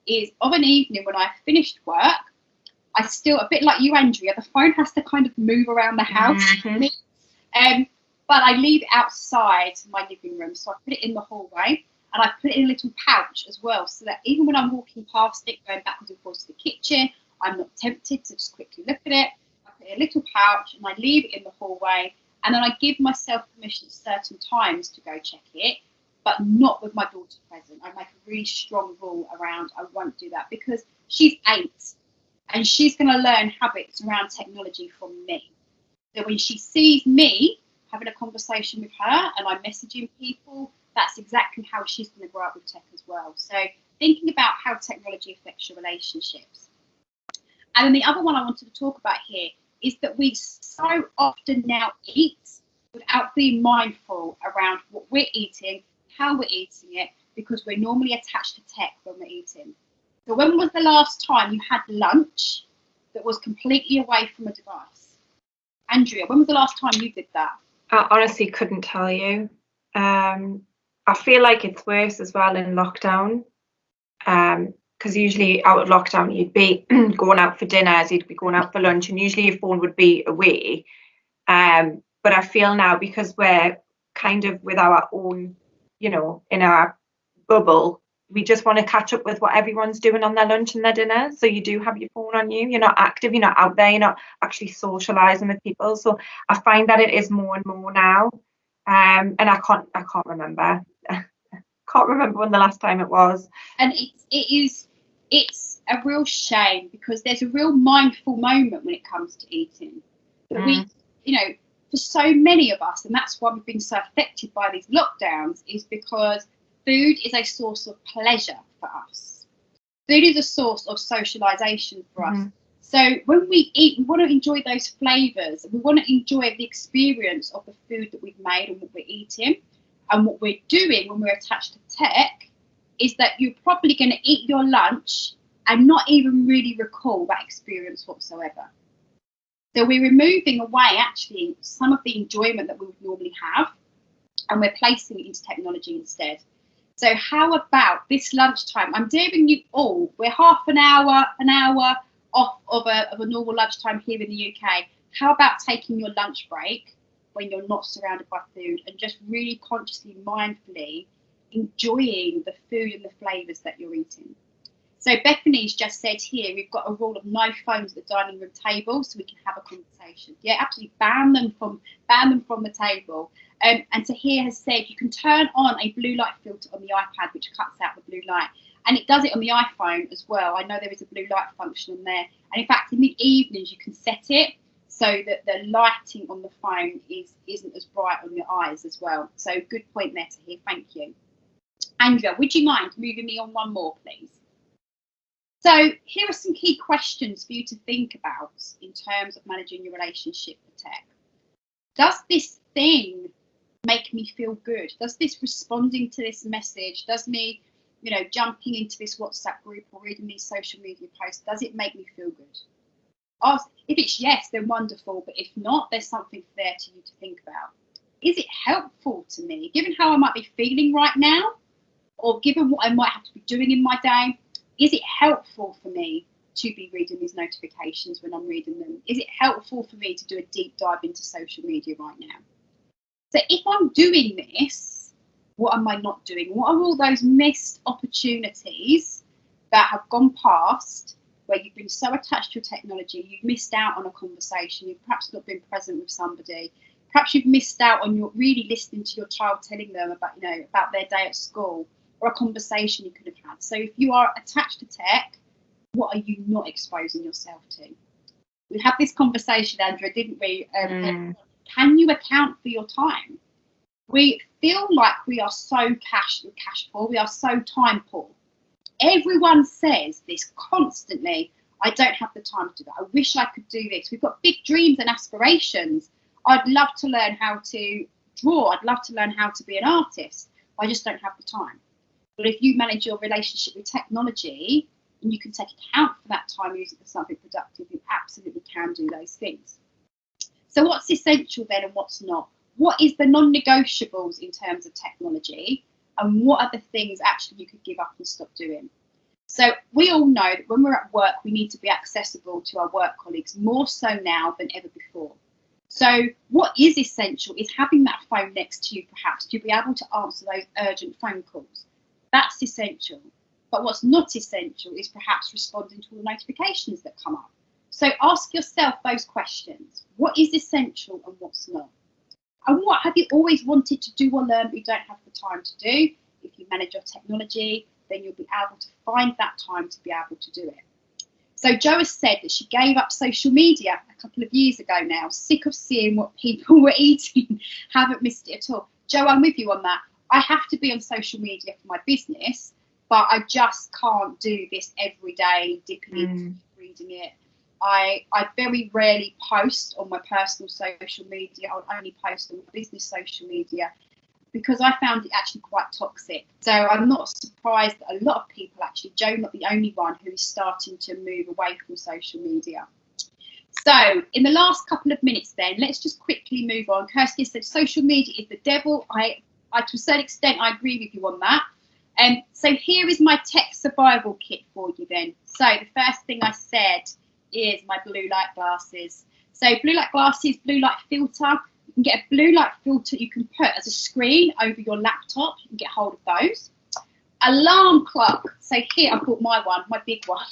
[SPEAKER 2] is of an evening when I've finished work, I still, a bit like you, Andrea, the phone has to kind of move around the house. But I leave it outside my living room. So I put it in the hallway and I put it in a little pouch as well, so that even when I'm walking past it, going backwards and forwards to the kitchen, I'm not tempted to just quickly look at it. I put it in a little pouch and I leave it in the hallway. And then I give myself permission at certain times to go check it, but not with my daughter present. I make a really strong rule around I won't do that, because she's 8 and she's going to learn habits around technology from me. So when she sees me having a conversation with her and I'm messaging people, that's exactly how she's going to grow up with tech as well. So thinking about how technology affects your relationships. And then the other one I wanted to talk about here is that we so often now eat without being mindful around what we're eating, how we're eating it, because we're normally attached to tech when we're eating. So when was the last time you had lunch that was completely away from a device? Andrea, when was the last time you did that?
[SPEAKER 1] I honestly couldn't tell you. I feel like it's worse as well in lockdown, because usually out of lockdown you'd be going out for dinners, you'd be going out for lunch, and usually your phone would be away. But I feel now, because we're kind of with our own, in our bubble, we just want to catch up with what everyone's doing on their lunch and their dinner. So you do have your phone on you. You're not active. You're not out there. You're not actually socialising with people. So I find that it is more and more now. And I can't remember. Can't remember when the last time it was.
[SPEAKER 2] And it's a real shame, because there's a real mindful moment when it comes to eating. That we, for so many of us, and that's why we've been so affected by these lockdowns, is because food is a source of pleasure for us. Food is a source of socialisation for us. So when we eat, we want to enjoy those flavours. We want to enjoy the experience of the food that we've made and what we're eating. And what we're doing when we're attached to tech is that you're probably going to eat your lunch and not even really recall that experience whatsoever. So we're removing away actually some of the enjoyment that we would normally have, and we're placing it into technology instead. So how about this lunchtime? I'm daring you all. We're half an hour off of a normal lunchtime here in the UK. How about taking your lunch break when you're not surrounded by food and just really consciously, mindfully enjoying the food and the flavours that you're eating? So Bethany's just said here, we've got a rule of no phones at the dining room table so we can have a conversation. Yeah, absolutely ban them from the table. And Tahir has said you can turn on a blue light filter on the iPad, which cuts out the blue light. And it does it on the iPhone as well. I know there is a blue light function on there. And in fact, in the evenings, you can set it so that the lighting on the phone isn't as bright on your eyes as well. So good point there, Tahir. Thank you. Andrea, would you mind moving me on one more, please? So here are some key questions for you to think about in terms of managing your relationship with tech. Does this thing make me feel good? Does this responding to this message, does me, jumping into this WhatsApp group or reading these social media posts, does it make me feel good? If it's yes, then wonderful. But if not, there's something there to you to think about. Is it helpful to me, given how I might be feeling right now, or given what I might have to be doing in my day? Is it helpful for me to be reading these notifications when I'm reading them? Is it helpful for me to do a deep dive into social media right now? So if I'm doing this, what am I not doing? What are all those missed opportunities that have gone past where you've been so attached to your technology, you've missed out on a conversation, you've perhaps not been present with somebody, perhaps you've missed out on your really listening to your child telling them about their day at school, or a conversation you could have had. So if you are attached to tech, what are you not exposing yourself to? We had this conversation, Andrea, didn't we? Can you account for your time? We feel like we are so cash poor, we are so time poor. Everyone says this constantly. I don't have the time to do that. I wish I could do this. We've got big dreams and aspirations. I'd love to learn how to draw. I'd love to learn how to be an artist. I just don't have the time. But if you manage your relationship with technology, and you can take account for that time using for something productive, you absolutely can do those things. So what's essential then and what's not? What is the non-negotiables in terms of technology, and what are the things actually you could give up and stop doing? So we all know that when we're at work, we need to be accessible to our work colleagues more so now than ever before. So what is essential is having that phone next to you, perhaps, to be able to answer those urgent phone calls. That's essential. But what's not essential is perhaps responding to all the notifications that come up. So ask yourself those questions. What is essential and what's not? And what have you always wanted to do or learn but you don't have the time to do? If you manage your technology, then you'll be able to find that time to be able to do it. So Jo has said that she gave up social media a couple of years ago now, sick of seeing what people were eating, haven't missed it at all. Jo, I'm with you on that. I have to be on social media for my business, but I just can't do this every day, dipping into reading it. I very rarely post on my personal social media. I'll only post on business social media because I found it actually quite toxic. So I'm not surprised that a lot of people actually, Jo, not the only one, who is starting to move away from social media. So in the last couple of minutes then, let's just quickly move on. Kirsty said social media is the devil. I to a certain extent, I agree with you on that. So here is my tech survival kit for you then. So the first thing I said is my blue light glasses. So blue light glasses, blue light filter. You can get a blue light filter you can put as a screen over your laptop. You can get hold of those. Alarm clock. So here I've got my one, my big one.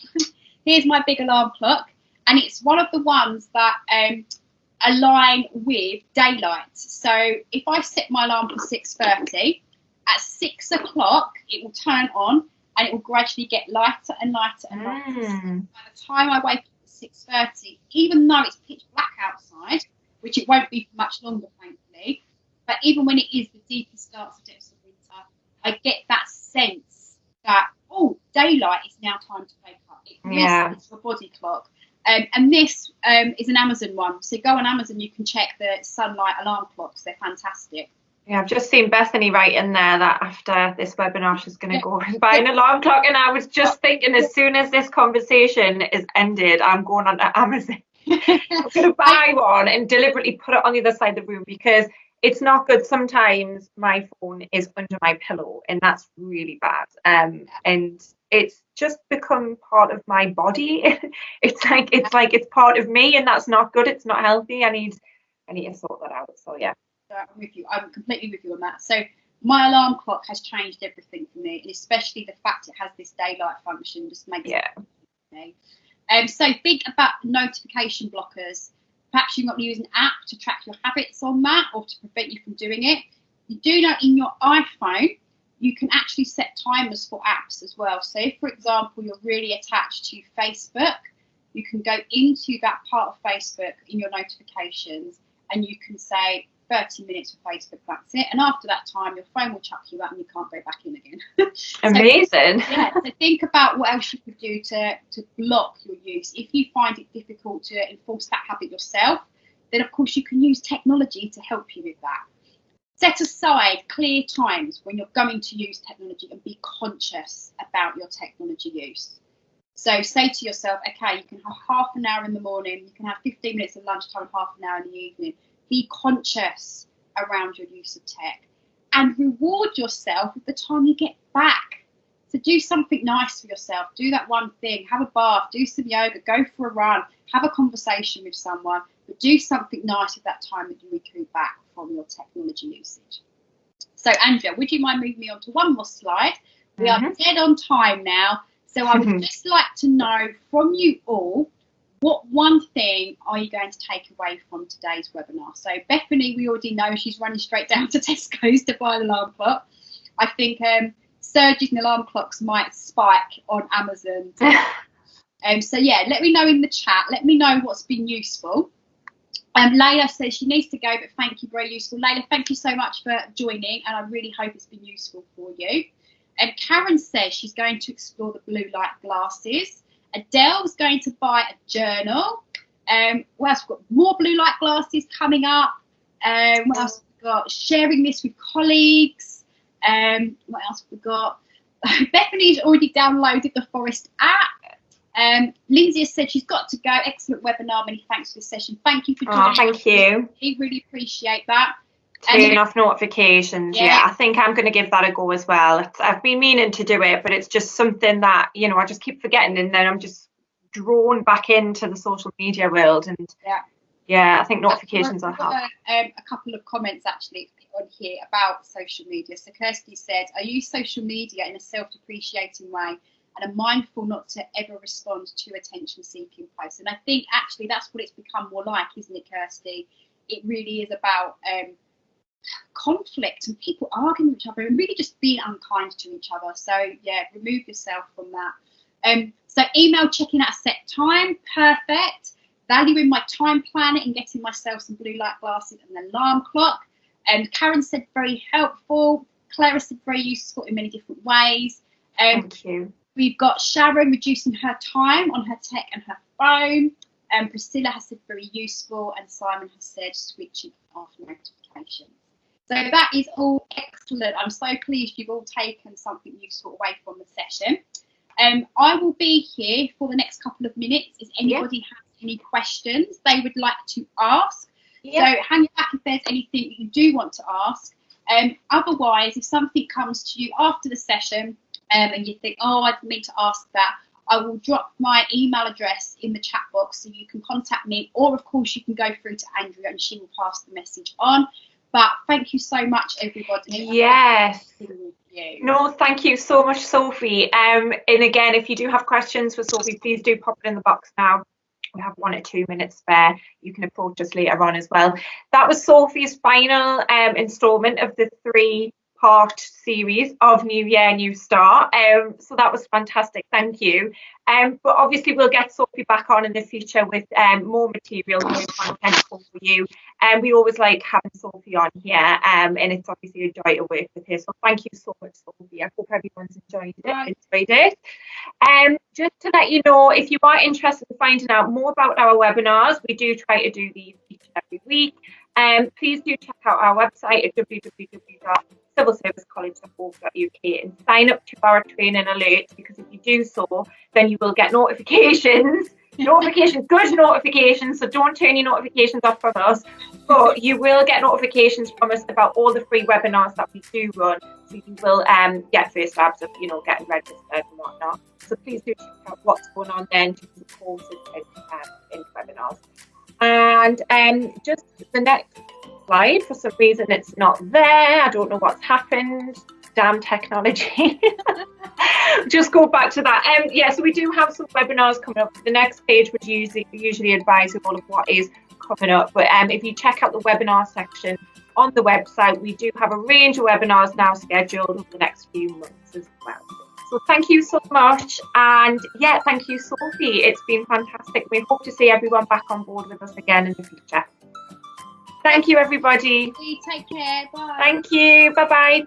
[SPEAKER 2] Here's my big alarm clock. And it's one of the ones that align with daylight. So if I set my alarm for 6:30, at 6 o'clock it will turn on and it will gradually get lighter and lighter and lighter. By the time I wake up at 6:30, even though it's pitch black outside, which it won't be for much longer, thankfully, but even when it is the deepest starts of depths of winter, I get that sense that, oh, daylight is now time to wake up. It resets your body clock. And this is an Amazon one. So go on Amazon, you can check the sunlight alarm clocks. They're fantastic.
[SPEAKER 1] Yeah, I've just seen Bethany write in there that after this webinar, she's going to go and buy an alarm clock. And I was just thinking, as soon as this conversation is ended, I'm going on to Amazon. I'm going to buy one and deliberately put it on the other side of the room because it's not good. Sometimes my phone is under my pillow and that's really bad. And it's just become part of my body. It's like part of me, and that's not good. It's not healthy. I need to sort that out. So yeah.
[SPEAKER 2] I'm with you. I'm completely with you on that. So my alarm clock has changed everything for me, and especially the fact it has this daylight function just makes it me. So think about notification blockers. Perhaps you're not using an app to track your habits on that or to prevent you from doing it. You do know in your iPhone you can actually set timers for apps as well. So if, for example, you're really attached to Facebook, you can go into that part of Facebook in your notifications and you can say 30 minutes for Facebook, that's it. And after that time, your phone will chuck you out and you can't go back in again.
[SPEAKER 1] Amazing.
[SPEAKER 2] So think about what else you could do to block your use. If you find it difficult to enforce that habit yourself, then of course you can use technology to help you with that. Set aside clear times when you're going to use technology and be conscious about your technology use. So say to yourself, okay, you can have half an hour in the morning, you can have 15 minutes at lunchtime, half an hour in the evening. Be conscious around your use of tech and reward yourself with the time you get back. So do something nice for yourself. Do that one thing. Have a bath, do some yoga, go for a run, have a conversation with someone, but do something nice with that time that you recoup back from your technology usage. So Andrea, would you mind moving me on to one more slide? We are dead on time now. So I would just like to know from you all, what one thing are you going to take away from today's webinar? So Bethany, we already know she's running straight down to Tesco's to buy an alarm clock. I think surges in alarm clocks might spike on Amazon. So yeah, let me know in the chat. Let me know what's been useful. Layla says she needs to go, but thank you, very useful. Layla, thank you so much for joining, and I really hope it's been useful for you. Karen says she's going to explore the blue light glasses. Adele's going to buy a journal. What else? We've got more blue light glasses coming up. What else have we got? Sharing this with colleagues. What else have we got? Bethany's already downloaded the Forest app. Lindsay has said she's got to go. Excellent webinar. Many thanks for the session. Thank you for joining.
[SPEAKER 1] Thank you.
[SPEAKER 2] We really appreciate that.
[SPEAKER 1] Turn off notifications. Yeah, I think I'm going to give that a go as well. I've been meaning to do it, but it's just something that, you know, I just keep forgetting, and then I'm just drawn back into the social media world. And I think notifications are helpful.
[SPEAKER 2] A couple of comments actually on here about social media. So Kirsty said, I use social media in a self-depreciating way and am mindful not to ever respond to attention-seeking posts. And I think actually that's what it's become more like, isn't it, Kirsty? It really is about conflict and people arguing with each other and really just being unkind to each other. So yeah, remove yourself from that. So email checking at a set time, perfect. Valuing my time planning and getting myself some blue light glasses and an alarm clock. And Karen said very helpful. Clara said very useful in many different ways.
[SPEAKER 1] Thank you.
[SPEAKER 2] We've got Sharon reducing her time on her tech and her phone. Priscilla has said very useful, and Simon has said switching off notifications. So that is all excellent. I'm so pleased you've all taken something useful away from the session. I will be here for the next couple of minutes. If anybody has any questions they would like to ask, so hang back if there's anything that you do want to ask. Otherwise, if something comes to you after the session and you think, oh, I need to ask that, I will drop my email address in the chat box so you can contact me, or of course you can go through to Andrea and she will pass the message on. But thank you so much, everybody.
[SPEAKER 1] Yes. No, thank you so much, Sophie. And again, if you do have questions for Sophie, please do pop it in the box now. We have 1 or 2 minutes spare. You can approach us later on as well. That was Sophie's final instalment of the 3-part series of New Year, New Start. So that was fantastic. Thank you. But obviously we'll get Sophie back on in the future with more material, more content for you. And we always like having Sophie on here, and it's obviously a joy to work with her. So thank you so much, Sophie. I hope everyone's enjoyed it. Just to let you know, if you are interested in finding out more about our webinars, we do try to do these each and every week. Please do check out our website at www.civilservicecollege.org.uk and sign up to our training alerts, because if you do so, then you will get notifications. Good notifications, so don't turn your notifications off from us, but you will get notifications from us about all the free webinars that we do run, so you will get first stabs of, you know, getting registered and whatnot. So please do check out what's going on then to the courses in webinars. And just the next slide, for some reason it's not there. I don't know what's happened. Damn technology. Just go back to that. So we do have some webinars coming up. The next page would usually advise you all of what is coming up. But if you check out the webinar section on the website, we do have a range of webinars now scheduled over the next few months as well. So thank you so much. And yeah, thank you, Sophie. It's been fantastic. We hope to see everyone back on board with us again in the future. Thank you, everybody.
[SPEAKER 2] Take care. Bye.
[SPEAKER 1] Thank you. Bye-bye.